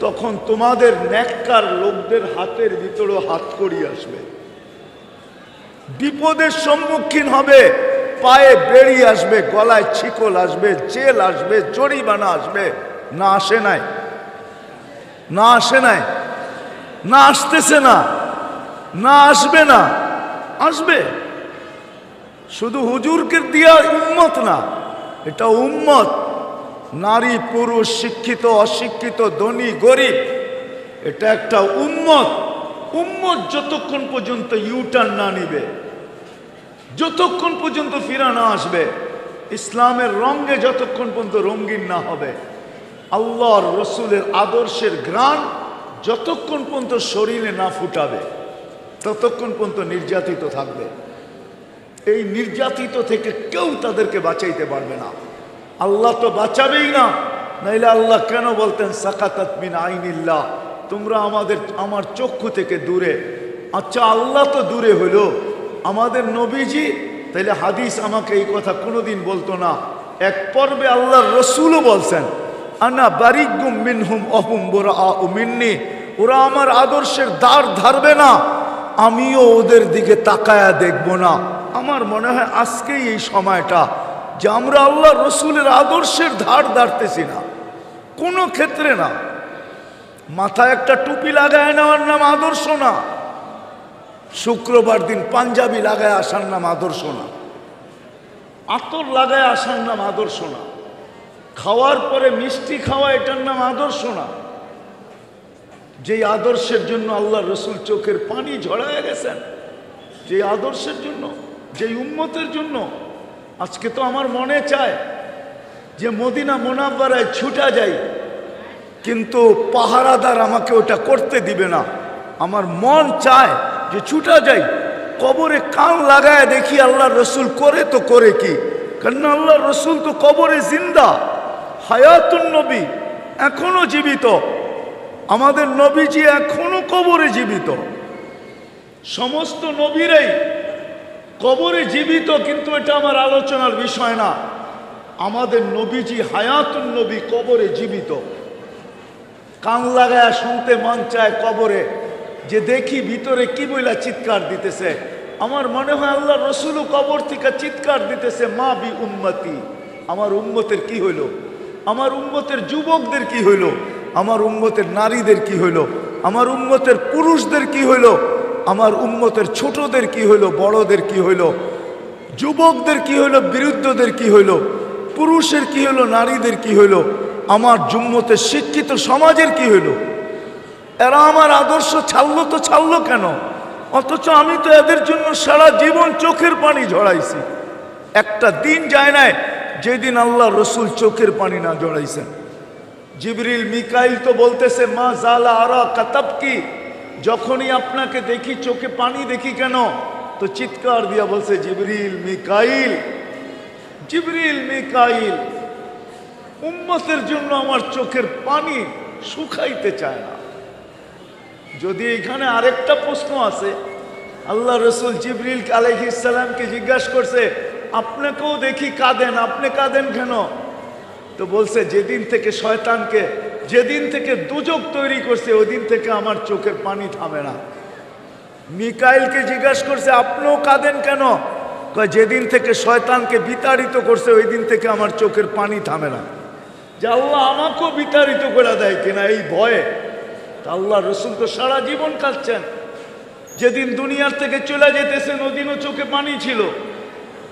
তখন তোমাদের নেককার লোকদের হাতের ভিতরেও হাত করি আসবে, বিপদের সম্মুখীন হবে, পায়ে বেড়ি আসবে, গলায় ছিকল আসবে, জেল আসবে, জরিমানা আসবে। না আসে নাই? না আসে নাই? না আসতেছে না? না আসবে না? আসবে। শুধু হুজুরকে দিয়া উম্মত না, এটা উম্মত, নারী পুরুষ, শিক্ষিত অশিক্ষিত, ধনী গরিব, এটা একটা উম্মত। উম্মত যতক্ষণ পর্যন্ত ইউটার্ন না নিবে, যতক্ষণ পর্যন্ত ফিরা না আসবে, ইসলামের রঙে যতক্ষণ পর্যন্ত রঙিন না হবে, আল্লাহর রসুলের আদর্শের ঘ্রাণ যতক্ষণ পর্যন্ত শরীরে না ফুটাবে, ততক্ষণ পর্যন্ত নির্যাতিত থাকবে। এই নির্যাতিত থেকে কেউ তাদেরকে বাঁচাইতে পারবে না। আল্লাহ তো বাঁচাবেই না, নাইলে আল্লাহ কেন বলতেন সাকাতাত মিন আইনিল্লাহ, তোমরা আমার চক্ষু থেকে দূরে। আচ্ছা, আল্লাহ তো দূরে হইল, আমাদের নবীজি তাইলে হাদিস আমাকে এই কথা কোনোদিন বলতো না। এক পর্বে আল্লাহর রসুলও বলছেন, আনা বারিগুম মিনহুম অহুম বুরাআউ মিন্নি, ওরা আমার আদর্শের দ্বার ধারবে না, আমিও ওদের দিকে তাকায়া দেখব না। আমার মনে হয় আজকেই এই সময়টা যে আমরা আল্লাহ রসুলের আদর্শের ধার ধারতেছি না, কোনো ক্ষেত্রে না। মাথায় একটা টুপি লাগায় নেওয়ার নাম আদর্শ না, শুক্রবার দিন পাঞ্জাবি লাগায় আসার নাম আদর্শ না, আতর লাগায় আসার নাম আদর্শ না, খাওয়ার পরে মিষ্টি খাওয়া এটার নাম আদর্শ না। যেই আদর্শের জন্য আল্লাহ রসুল চোখের পানি ঝরায় গেছেন, যে আদর্শের জন্য, যেই উম্মতের জন্য। আজকে তো আমার মনে চায় যে মদিনা মুনাব্বারায় ছুটা যাই, কিন্তু পাহারাদার আমাকে ওটা করতে দিবে না। আমার মন চায় যে ছুটা যাই, কবরে কান লাগায় দেখি আল্লাহ রসুল করে তো করে কি, কারণ আল্লাহ রসুল তো কবরে জিন্দা, হায়াতুন নবী, এখনো জীবিত। আমাদের নবীজি এখনো কবরে জীবিত, সমস্ত নবীরাই কবরে জীবিত, কিন্তু এটা আমার আলোচনার বিষয় না। আমাদের নবীজি হায়াতুন নবী, কবরে জীবিত। কান লাগায় শুনতে মন চায় কবরে, যে দেখি ভিতরে কি বইলা চিৎকার দিতেছে। আমার মনে হয় আল্লাহ রসুলও কবর থেকে চিৎকার দিতেছে, মা বি উম্মতি, আমার উম্মতের কি হইল, আমার উম্মতের যুবকদের কি হইল, আমার উম্মতের নারীদের কি হইল, আমার উম্মতের পুরুষদের কি হইল। আমার উম্মতের ছোটদের কি হইল, বড়দের কি হইল, যুবকদের কি হইল, বৃদ্ধদের কি হইল, পুরুষের কি হইল, নারীদের কি হইল, আমার উম্মতের শিক্ষিত সমাজের কি হইল? এরা আমার আদর্শ ছাড়লো তো ছাড়লো কেন? অথচ আমি তো এদের জন্য সারা জীবন চোখের পানি ঝরাইছি। একটা দিন যায় নাই যেদিন আল্লাহ রসুল চোখের পানি না ঝরাইছেন। জিবরিল মিকাইল তো বলতেছে মা জালা আরা কাতাবকি, যখনই আপনাকে দেখি চোখে পানি দেখি কেন? তো চিৎকার দিয়া বলছে জিবরিল মিকাইল, জিবরিল মিকাইল, উম্মতের জন্য আমার চোখের পানি শুকাইতে চায় না। যদি এখানে আরেকটা প্রশ্ন আছে, আল্লাহ রসুল জিবরিল আলাইহিস সালামকে জিজ্ঞাসা করছে আপনাকেও দেখি কাঁদেন, আপনি কাঁদেন কেন? তো বলছে যেদিন থেকে শয়তানকে, যেদিন থেকে দুজক তৈরি করছে ওই দিন থেকে আমার চোখের পানি থামে না। মিকাইলকে জিজ্ঞাসা করছে আপনিও কাঁদেন কেন? কয় যেদিন থেকে শয়তানকে বিতাড়িত করছে ওই দিন থেকে আমার চোখের পানি থামে না। যে আল্লাহ আমাকেও বিতাড়িত করে দেয় কিনা এই ভয়ে। তা আল্লাহ রসুল তো সারা জীবন কাঁদছেন। যেদিন দুনিয়ার থেকে চলে যেতেছেন ওদিনও চোখে পানি ছিল।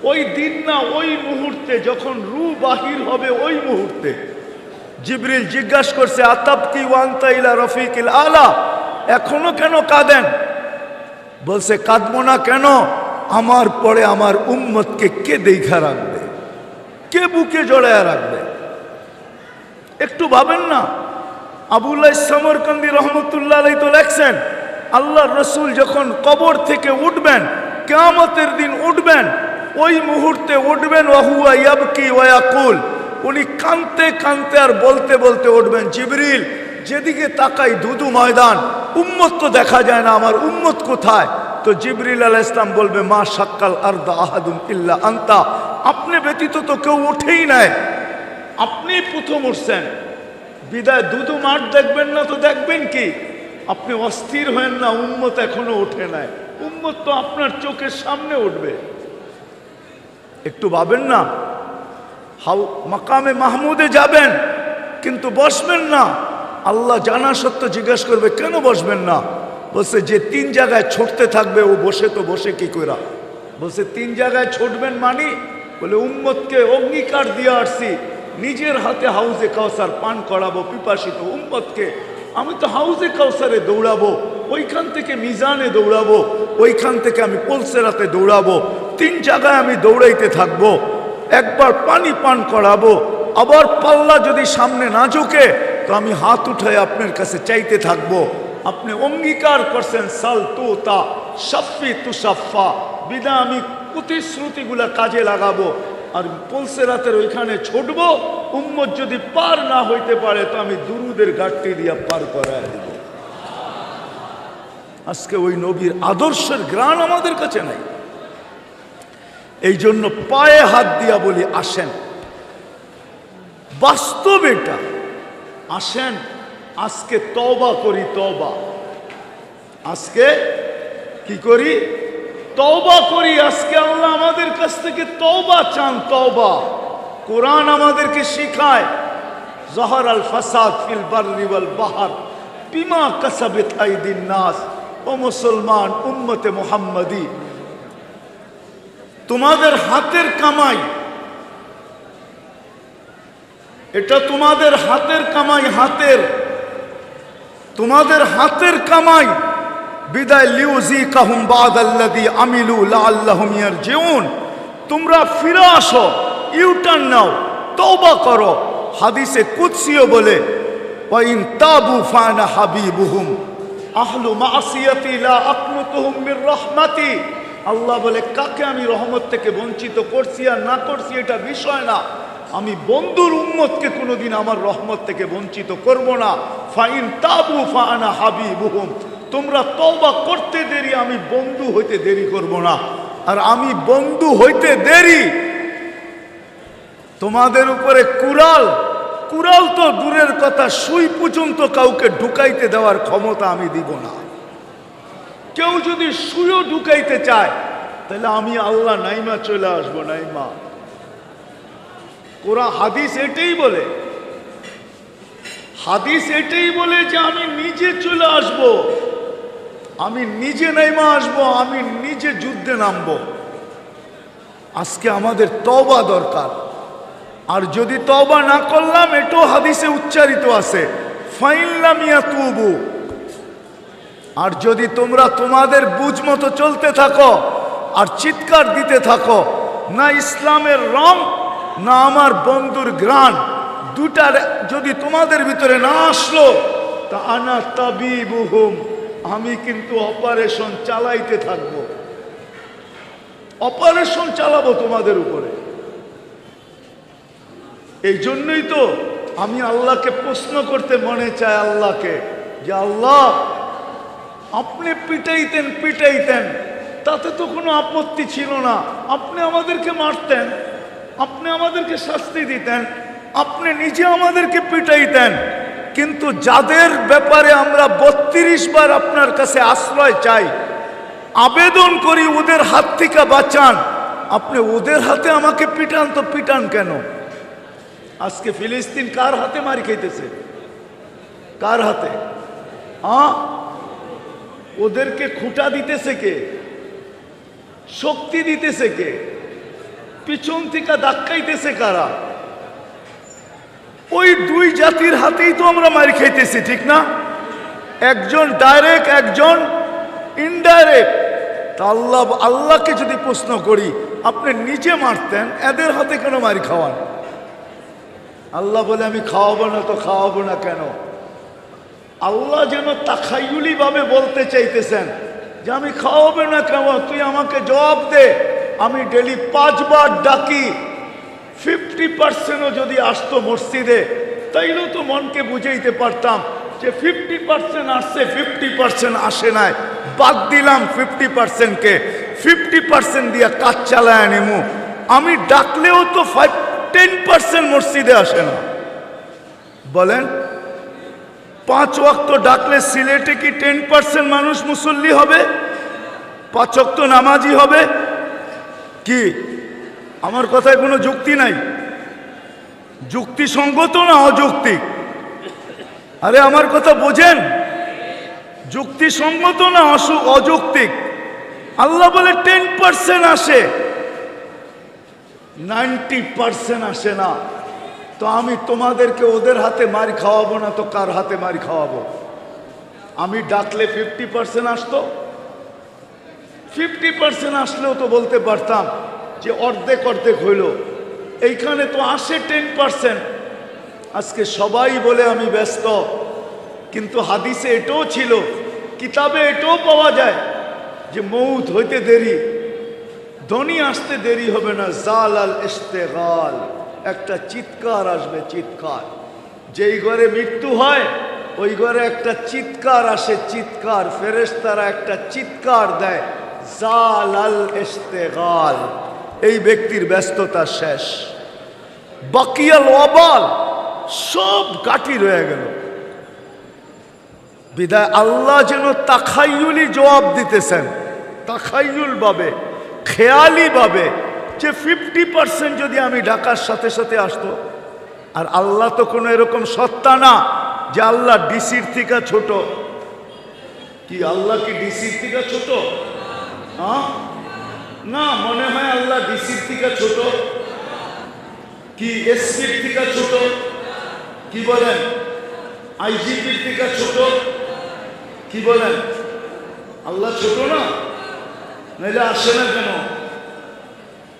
ওই দিন না, ওই মুহূর্তে যখন রূহ বাহির হবে ওই মুহূর্তে জিবরিল জিজ্ঞাসা করছে আতাবকি ওয়ান্তা ইলা রফিকিল আলা, এখনো কেন কাঁদেন? বলছে কাঁদবো না কেন? আমার পরে আমার উম্মতকে কে দেখা রাখবে, কে বুকে জড়ায়া রাখবে? একটু ভাবেন না। আবুল্লাহ সমরকান্দি রহমতুল্লাহ আলাইহি তো লেখছেন আল্লাহ রসুল যখন কবর থেকে উঠবেন, কিয়ামতের দিন উঠবেন, ওই মুহূর্তে উঠবেন ওয়াহুয়া ইয়াবকি ওয়া ইয়াকুল, উনি কাঁদতে কাঁদতে আর বলতে বলতে উঠবেন জিবরিল যেদিকে তাকাই ধুধু ময়দান, উম্মত তো দেখা যায় না, আমার উম্মত কোথায়? তো জিবরিল আলাইহিস সালাম বলবে মা শাক্কাল আরদা আহাদুন ইল্লা আনতা, আপনি ব্যতীত তো কেউ উঠেই নাই, আপনি প্রথম উঠছেন। বিদায় ধুধু মাঠ দেখবেন না তো দেখবেন কি? আপনি অস্থির হয়েন না, উম্মত এখনো ওঠে নাই, উম্মত তো আপনার চোখের সামনে উঠবে। একটু ভাবেন না। মাকামে মাহমুদে যাবেন কিন্তু বসবেন না। আল্লাহ জানা সত্ত্বেও জিজ্ঞাসা করবে কেন বসবেন না? বলছে যে তিন জায়গায় ছুটতে থাকবে ও বসে তো বসে কি কইরা? বলছে তিন জায়গায় ছুটবেন মানি? বলে উম্মতকে অঙ্গীকার দিয়ে আসছি নিজের হাতে হাউজে কাউসার পান করাবো পিপাসিত উম্মতকে। আমি তো হাউজে কাউসারে দৌড়াবো, ওইখান থেকে মিজানে দৌড়াবো, ওইখান থেকে আমি পুলসেরাতে দৌড়াবো, তিন জায়গায় আমি দৌড়াইতে থাকবো। একবার পানি পান করাবো, আবার পাল্লা যদি সামনে না ঝুঁকে তো আমি হাত উঠাই আপনার কাছে চাইতে থাকবো। আপনি অঙ্গীকার করছেন সাল তুতা সাফি তুসাফা, বিদা আমি প্রতিশ্রুতিগুলা কাজে লাগাবো। আর পুলসেরাতের ওইখানে ছুটবো, উম্মত যদি পার না হইতে পারে তো আমি দুরুদের ঘাটতি দিয়া পার করায় দেব। আজকে ওই নবীর আদর্শের গ্রাণ আমাদের কাছে নাই। এই জন্য পায়ে হাত দিয়া বলি আসেন, বাস্তব এটা, আসেন আজকে তওবা করি। তওবা আজকে কি করি? তওবা করি। আজকে আল্লাহ আমাদের কাছ থেকে তওবা চান। তওবা কোরআন আমাদেরকে শিখায় যাহারাল ফাসাদ ফিল বাররি ওয়াল বাহর বিমা কাসাবাত আইদিন নাস। ও মুসলমান উম্মতে মুহাম্মাদি, তোমাদের হাতের কামাই, এটা তোমাদের হাতের কামাই, হাতের তোমাদের হাতের কামাই। বিদায় লিউযিকাহুম বাদাল্লাযী আমিলু লাআল্লাহুম ইয়ারজিউন। তোমরা ফিরে আসো, ইউটার্ন নাও, তওবা করো। হাদিসে কুদসিও বলে ওয়া ইন তাবু ফানা হাবিবুহুম আহলু মাসিয়াতি লা আকনুতুহুম মির রাহমাতি। আল্লাহ বলে কাকে আমি রহমত থেকে বঞ্চিত করছি আর না করছি এটা বিষয় না, আমি বন্ধুর উম্মতকে কোনোদিন আমার রহমত থেকে বঞ্চিত করব না। ফাইন তাবু ফানা হাবিবুহুম, তোমরা তওবা করতে দেরি, আমি বন্ধু হইতে দেরি করব না। আর আমি বন্ধু হইতে দেরি, তোমাদের উপরে কুড়াল, কুড়াল তো দূরের কথা, সুই পর্যন্ত কাউকে ঢুকাইতে দেওয়ার ক্ষমতা আমি দিব না। কেউ যদি সুইও ঢুকাইতে চায় তাহলে আমি আল্লাহ নাইমা চলে আসবো, নাইমা। কোরআন হাদিস এটাই বলে, হাদিস এটাই বলে যে আমি নিজে চলে আসব। আমি নিজে নেমে আসবো, আমি নিজে যুদ্ধে নামবো। আজকে আমাদের তওবা দরকার। আর যদি তওবা না করলাম, এটাও হাদিসে উচ্চারিত আছে, ফাইন লাম ইয়াতুবু, আর যদি তোমরা তোমাদের বুঝ মতো চলতে থাকো আর চিৎকার দিতে থাকো, না ইসলামের রং না আমার বন্ধুর ঘ্রাণ, দুটার যদি তোমাদের ভিতরে না আসলো, তা আনা তাবিবুহুম, আমি কিন্তু অপারেশন চালাইতে থাকবো, অপারেশন চালাবো তোমাদের উপরে। এই জন্যই তো আমি আল্লাহকে প্রশ্ন করতে মনে চাই, আল্লাহকে, যে আল্লাহ আপনি পিটাইতেন, তাতে তো কোনো আপত্তি ছিল না, আপনি আমাদেরকে মারতেন, আপনি আমাদেরকে শাস্তি দিতেন, আপনি নিজে আমাদেরকে পিটাইতেন, কিন্তু যাদের ব্যাপারে আমরা 32 বার আপনার কাছে আশ্রয় চাই, আবেদন করি ওদের হাত থেকে বাঁচান, আপনি ওদের হাতে আমাকে পিটান, তো পিটান কেন? আজকে ফিলিস্তিন কার হাতে মারি খাইতেছে? কার হাতে? ওদেরকে খুঁটা দিতেছে কে? শক্তি দিতেছে কে? পিছন থেকে ধাক্কাইতেছে কারা? ওই দুই জাতির হাতেই তো আমরা মারি খাইতেছি, ঠিক না? একজন ডাইরেক্ট, একজন ইনডাইরেক্ট। তা আল্লাহকে যদি প্রশ্ন করি, আপনি নিজে মারতেন, এদের হাতে কেন মারি খাওয়ান? আল্লাহ বলে আমি খাওয়াবো না, তো খাওয়াবো না কেন? আল্লাহ যেন তাখাইয়ুলি ভাবে বলতে চাইতেছেন যে আমি খাওয়াবো না কেন, তুই আমাকে জবাব দে। আমি ডেলি 5 বার ডাকি, 50%ও যদি আসতো মসজিদে, তাইলেও তো মনকে বুঝাইতে পারতাম যে 50% আসছে, 50% আসে নাই, বাদ দিলাম 50%কে, 50% দিয়ে কাজ চালায় নেমু। আমি ডাকলেও তো 10% মসজিদে আসে না। বলেন, 5 ওয়াক্ত ডাকলে সিলেটে কি 10% মানুষ মুসল্লি হবে? 5 ওয়াক্ত নামাজি হবে কি? আমার কথায় কোনো যুক্তি নাই। যুক্তিসঙ্গত না অযৌক্তিক? আরে আমার কথা বোঝেন, যুক্তিসঙ্গত না অযৌক্তিক? আল্লাহ বলে 10% আসে, 90% আসে না। তো আমি তোমাদেরকে ওদের হাতে মারি খাওয়াবো না, তো কার হাতে মারি খাওয়াবো? আমি ডাকলে 50% আসতো, 50% আসলেও তো বলতে পারতাম যে অর্ধেক অর্ধেক হইল। এইখানে তো আসে 10%। আজকে সবাই বলে আমি ব্যস্ত, কিন্তু হাদিসে এটাও ছিল, কিতাবে এটাও পাওয়া যায় যে মৌত হইতে দেরি, ধনী আসতে দেরি হবে না। জাল আল ইস্তেগাল, একটা চিৎকার আসবে, চিৎকার। যেই ঘরে মৃত্যু হয় ওই ঘরে একটা চিৎকার আসে, চিৎকার। ফেরেশতারা একটা চিৎকার দেয়, জাল আল ইস্তেগাল, এই ব্যক্তির ব্যস্ততা শেষ। বাকিয়াল ওয়াবাল, সব গাটি রয়ে গেল। বিদায় আল্লাহ যেন তাখাইয়ুলি জবাব দিতেছেন, তাখাইয়ুল ভাবে, খেয়ালি ভাবে, যে 50% যদি আমি ডাকার সাথে সাথে আসতো। আর আল্লাহ তো কোনো এরকম সত্তা না যে আল্লাহ ডিসির থেকে ছোট। কি আল্লাহ কি ডিসির থেকে ছোট? না, মনে হয় আল্লাহ ডিসির থেকে ছোট, কি এসপির থেকে ছোট, কি বলেন, আইজিপির থেকে ছোট, কি বলেন? আল্লাহ ছোট না? নাইলে আসে না কেন?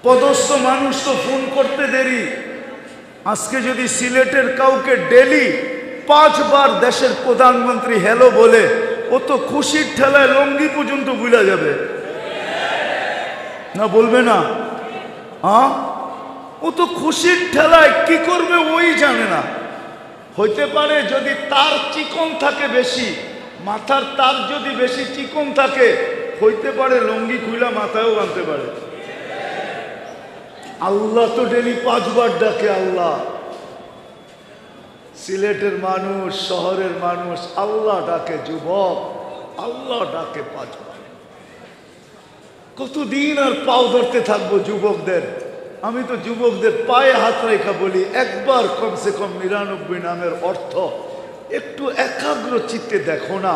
পদস্থ মানুষ তো ফোন করতে দেরি। আজকে যদি সিলেটের কাউকে ডেলি 5 বার দেশের প্রধানমন্ত্রী হ্যালো বলে, ও তো খুশির ঠেলায় লঙ্গি পর্যন্ত ভুলে যাবে না? বলবে না? ও তো খুশির ঠেলায় কি করবে ওই জানে না। হইতে পারে যদি তার চিকন থাকে বেশি, মাথার তার যদি বেশি চিকন থাকে, হইতে পারে লঙ্গি খুইলা মাথায়ও বাঁধতে পারে। আল্লাহ তো ডেলি 5 বার ডাকে। আল্লাহ, সিলেটের মানুষ, শহরের মানুষ আল্লাহ ডাকে। যুবক, আল্লাহ ডাকে 5 বার। কতদিন আর পাও ধরতে থাকবো যুবকদের? আমি তো যুবকদের পায়ে হাত রেখা বলি, একবার কমসে কম 99 নামের অর্থ একটু একাগ্র চিত্তে দেখো না।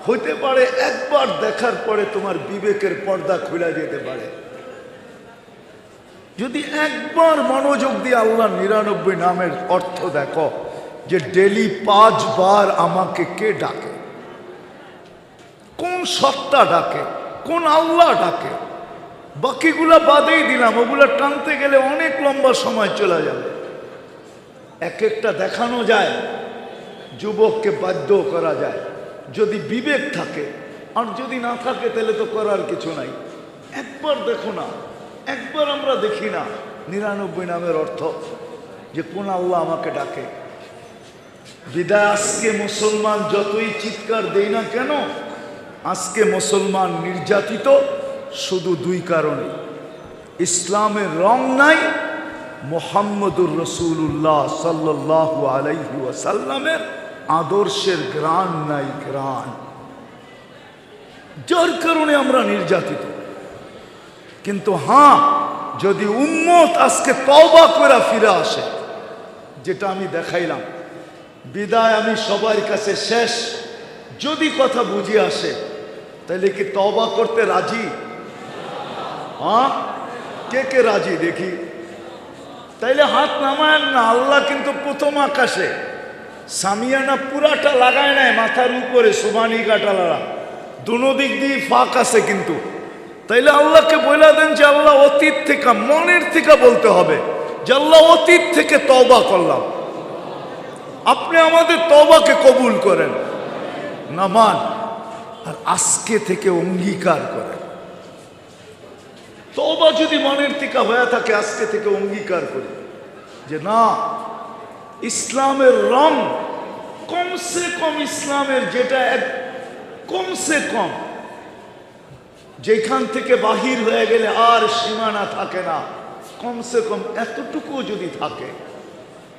হইতে পারে একবার দেখার পরে তোমার বিবেকের পর্দা খুলে যেতে পারে। যদি একবার মনোযোগ দিয়ে আল্লাহ 99 নামের অর্থ দেখো, যে ডেলি 5 বার আমাকে কে ডাকে, কোন সত্তা ডাকে, কোন আল্লাহ ডাকে। বাকিগুলা বাদেই দিলাম, ওগুলা টানতে গেলে অনেক লম্বা সময় চলে যাবে। এক একটা দেখানো যায়, যুবককে বাধ্য করা যায় যদি বিবেক থাকে, আর যদি না থাকে তাহলে তো করার কিছু নাই। একবার দেখো না, একবার আমরা দেখি না 99 নামের অর্থ, যে কোন আল্লাহ আমাকে ডাকে। বিদায় আজকে মুসলমান যতই চিৎকার দেই না কেন, আজকে মুসলমান নির্যাতিত শুধু 2 কারণে। ইসলামের রং নাই, মুহাম্মদুর রাসূলুল্লাহ সাল্লাল্লাহু আলাইহি ওয়াসাল্লামের আদর্শের গ্রাণ নাই, গ্রাণ, যার কারণে আমরা নির্যাতিত। কিন্তু হ্যাঁ, যদি উম্মত আজকে তওবা করে ফিরে আসে, যেটা আমি দেখাইলাম, বিদায় আমি সবার কাছে শেষ, যদি কথা বুঝে আসে তাহলে কি তওবা করতে রাজি? হ্যাঁ, কে কে রাজি দেখি? তাইলে হাত নামায়েন না। আল্লাহ কিন্তু প্রথম আকাশে, সামিয়ানা পুরাটা লাগায় নাই, মাথার উপরে সুবহানি কাটালারা দুনো দিক দিয়ে ফাঁক আছে কিন্তু। তাইলে আল্লাহকে বলে দেন যে আল্লাহ অতীত থেকে, মনের থেকে বলতে হবে যে আল্লাহ অতীত থেকে তওবা করলাম, আপনি আমাদের তওবাকে কবুল করেন, নামান। আর আজকে থেকে অঙ্গীকার করেন, তওবা যদি মনের থেকে হয়ে থাকে, আজকে থেকে অঙ্গীকার করি যে না, ইসলামের রং কমসে কম, ইসলামের যেটা কমসে কম, যেখান থেকে বাহির হয়ে গেলে আর সীমানা থাকে না, কমসে কম এতটুকু যদি থাকে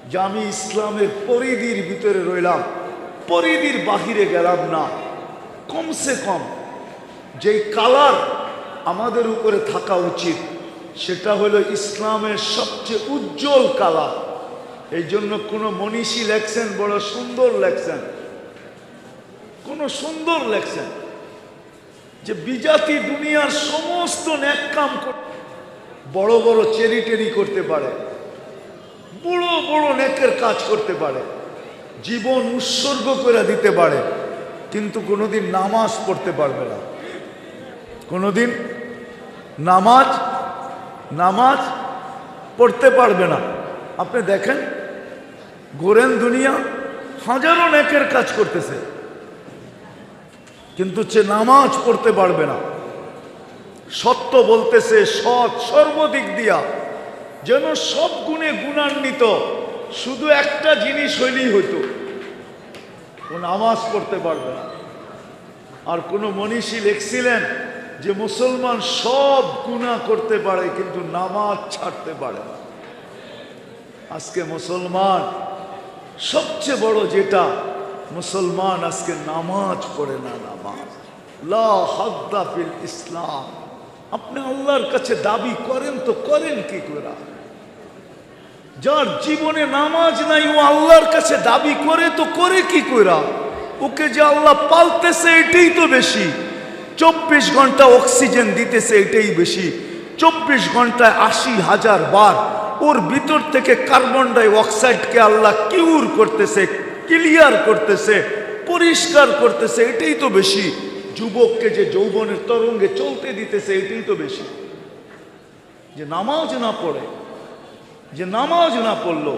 যে আমি ইসলামের পরিধির ভিতরে রইলাম, পরিধির বাহিরে গেলাম না, কমসে কম যেই কালার আমাদের উপরে থাকা উচিত সেটা হলো ইসলামের সবচেয়ে উজ্জ্বল কালার। এই জন্য কোনো মনীষী লেখছেন, বড় সুন্দর লেখছেন, কোন সুন্দর লেখছেন যে বিজাতি দুনিয়ার সমস্ত নেক কাম বড় বড় চেরিটেরি করতে পারে, বড় বড় নেকের কাজ করতে পারে, জীবন উৎসর্গ করে দিতে পারে, কিন্তু কোনোদিন নামাজ পড়তে পারবে না, কোনোদিন নামাজ পড়তে পারবে না। আপনি দেখেন, ঘোরেন দুনিয়া, হাজারো নেকের কাজ করতেছে, কিন্তু সে নামাজ পড়তে পারবে না। সত্য বলতেছে, সৎ সর্বদিক দিয়া, যেন সব গুণে গুণান্বিত, শুধু একটা জিনিস হইলেই হইতো, ও নামাজ পড়তে পারবে না। আর কোন মনীষী লিখছিলেন যে মুসলমান সব গুনাহ করতে পারে কিন্তু নামাজ ছাড়তে পারে না। আজকে মুসলমান সবচেয়ে বড় যেটা, মুসলমান আজকে নামাজ পড়ে না। নামাজ লা হাদ্দা ফিল ইসলাম। আপনি আল্লাহর কাছে দাবি করেন তো করেন কি করে? যার জীবনে নামাজ নাই ও আল্লাহর কাছে দাবি করে তো করে কি করে? ওকে যে আল্লাহ পালতেছে এটাই তো বেশি, 24 ঘন্টা অক্সিজেন দিতেছে এটাই বেশি, 24 ঘন্টায় 80,000 বার ওর ভিতর থেকে কার্বন ডাই অক্সাইডকে আল্লাহ কিউর করতেছে, ক্লিয়ার করতেছে, পরিষ্কার করতেছে, এটাই তো বেশি। যুবককে যে যৌবনের তরঙ্গে চলতে দিতেছে এটাই তো বেশি। যে নামাজ না পড়ে, যে নামাজ না পড়লো,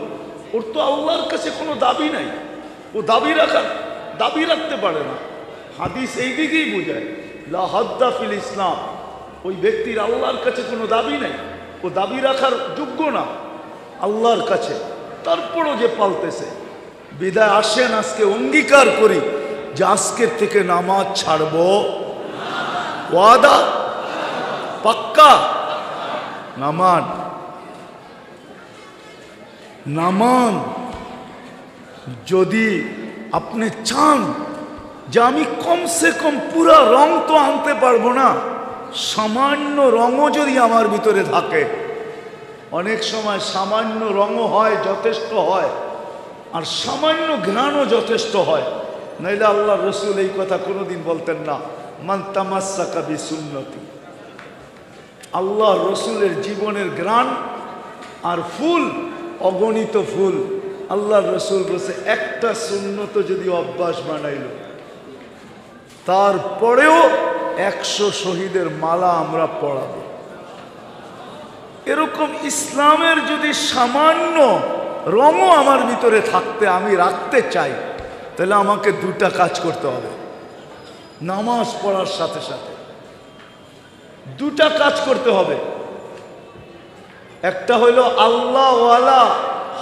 ওর তো আল্লাহর কাছে কোনো দাবি নাই, ও দাবি রাখতে পারে না। হাদিস এই দিকেই বোঝায় লা হাদ্দা ফিল ইসলাম। ওই ব্যক্তির আল্লাহর কাছে কোনো দাবি নাই, ও দাবি রাখার যোগ্য না আল্লাহর কাছে, তারপরও যে পালতেছে। বিদায় আসেন আজকে অঙ্গীকার করি যে আজকের থেকে নামাজ ছাড়বো। ওয়াদা পাক্কা? নামান যদি আপনি চান যে আমি কমসে কম পুরা রং তো আনতে পারবো না, সামান্য রঙও যদি আমার ভিতরে থাকে, অনেক সময় সামান্য রঙও হয়, যথেষ্ট হয়, আর সামান্য ঘ্রাণও যথেষ্ট হয়। নাইলে আল্লাহ রসুল এই কথা কোনোদিন বলতেন না, মান তামাসসাকা বিসুন্নতি। আল্লাহ রসুলের জীবনের গ্রাণ আর ফুল, অগণিত ফুল। আল্লাহ রসুল বলছে একটা সুন্নত যদি অভ্যাস বানাইল, তারপরেও 100 শহীদের মালা আমরা পড়াবো। এরকম ইসলামের যদি সামান্য রঙও আমার ভিতরে থাকতে আমি রাখতে চাই, তাহলে আমাকে 2টা কাজ করতে হবে। নামাজ পড়ার সাথে সাথে 2টা কাজ করতে হবে। একটা হলো আল্লাহওয়ালা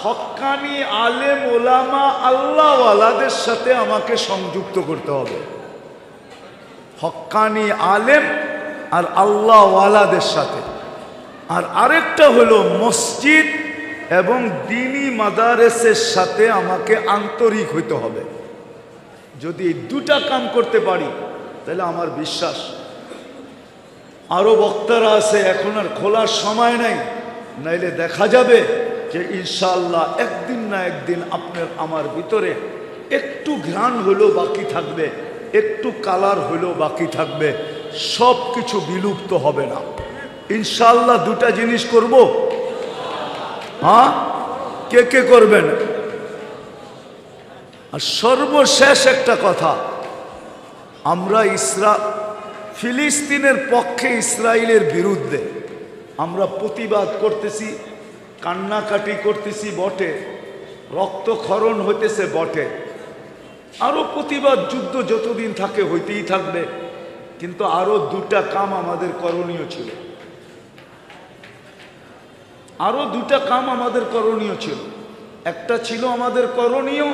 হক্কানি আলেম ওলামা আল্লাহওয়ালাদের সাথে আমাকে সংযুক্ত করতে হবে। হক্কানি আলেম আর আল্লাহওয়ালাদের সাথে। আর আরেকটা হলো মসজিদ এবং দ্বীনি মাদারেসের সাথে আমাকে আন্তরিক হইতে হবে। যদি এই 2টা কাম করতে পারি, তাহলে আমার বিশ্বাস। আরো বক্তারা আছে, এখন আর খোলার সময় নাই, নাইলে দেখা যাবে যে ইনশাআল্লাহ একদিন না একদিন আপনার আমার ভিতরে একটু ঘ্রাণ হলেও বাকি থাকবে, একটু কালার হলেও বাকি থাকবে, সব কিছু বিলুপ্ত হবে না ইনশাআল্লাহ। 2টা জিনিস করব। হ্যাঁ, কে কে করবেন? আর সর্বশেষ একটা কথা, আমরা ফিলিস্তিনের পক্ষে ইসরায়েলের বিরুদ্ধে আমরা প্রতিবাদ করতেছি, কান্নাকাটি করতেছি বটে, রক্তক্ষরণ হইতেছে বটে, আরো প্রতিবাদ যুদ্ধ যতদিন থাকে হইতেই থাকবে। কিন্তু আরো 2টা কাম আমাদের করণীয় ছিল। আরো 2টা কাম আমাদের করণীয় ছিল। একটা ছিল আমাদের করণীয়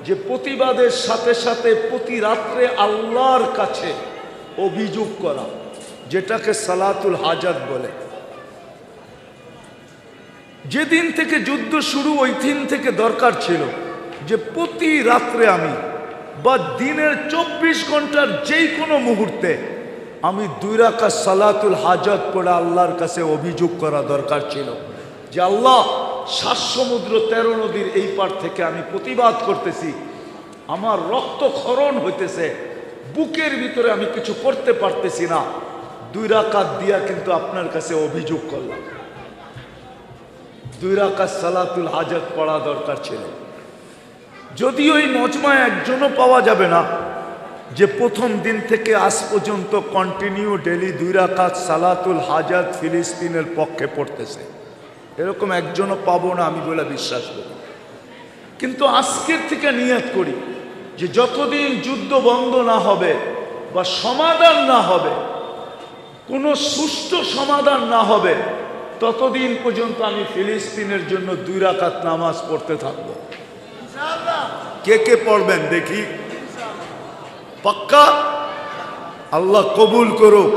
যে প্রতিবাদের সাথে সাথে প্রতি রাত্রে আল্লাহর কাছে অভিযোগ করা, যেটাকে সালাতুল হাজাত বলে। যেদিন থেকে যুদ্ধ শুরু ওই দিন থেকে দরকার ছিল যে প্রতি রাত্রে আমি বা দিনের 24 ঘন্টার যেই কোনো মুহূর্তে আমি 2 রাকাত সালাতুল হাজাত পড়ে আল্লাহর কাছে অভিযোগ করা দরকার ছিল যে আল্লাহ, 7 সমুদ্র 13 নদীর এই পার থেকে আমি প্রতিবাদ করতেছি, আমার রক্তক্ষরণ হইতেছে, বুকের ভিতরে আমি কিছু করতে পারতেছি না। 2 রাকাত দিয়া কিন্তু আপনার কাছে অভিযোগ করলাম। 2 রাকাত সালাতুল হাজাত পড়া দরকার ছিল। যদিও এই মজমায় একজনও পাওয়া যাবে না যে প্রথম দিন থেকে আজ পর্যন্ত কন্টিনিউ ডেলি 2 রাকাত সালাতুল হাজাত ফিলিস্তিনের পক্ষে পড়তেছে, এরকম একজনও পাবো না আমি বলে বিশ্বাস করি। কিন্তু আজকের থেকে নিয়ত করি যে যতদিন যুদ্ধ বন্ধ না হবে বা সমাধান না হবে, কোনো সুষ্ঠু সমাধান না হবে, ততদিন পর্যন্ত আমি ফিলিস্তিনের জন্য 2 রাকাত নামাজ পড়তে থাকবো। কে কে পড়বেন দেখি? পাক্কা? আল্লাহ কবুল করুক।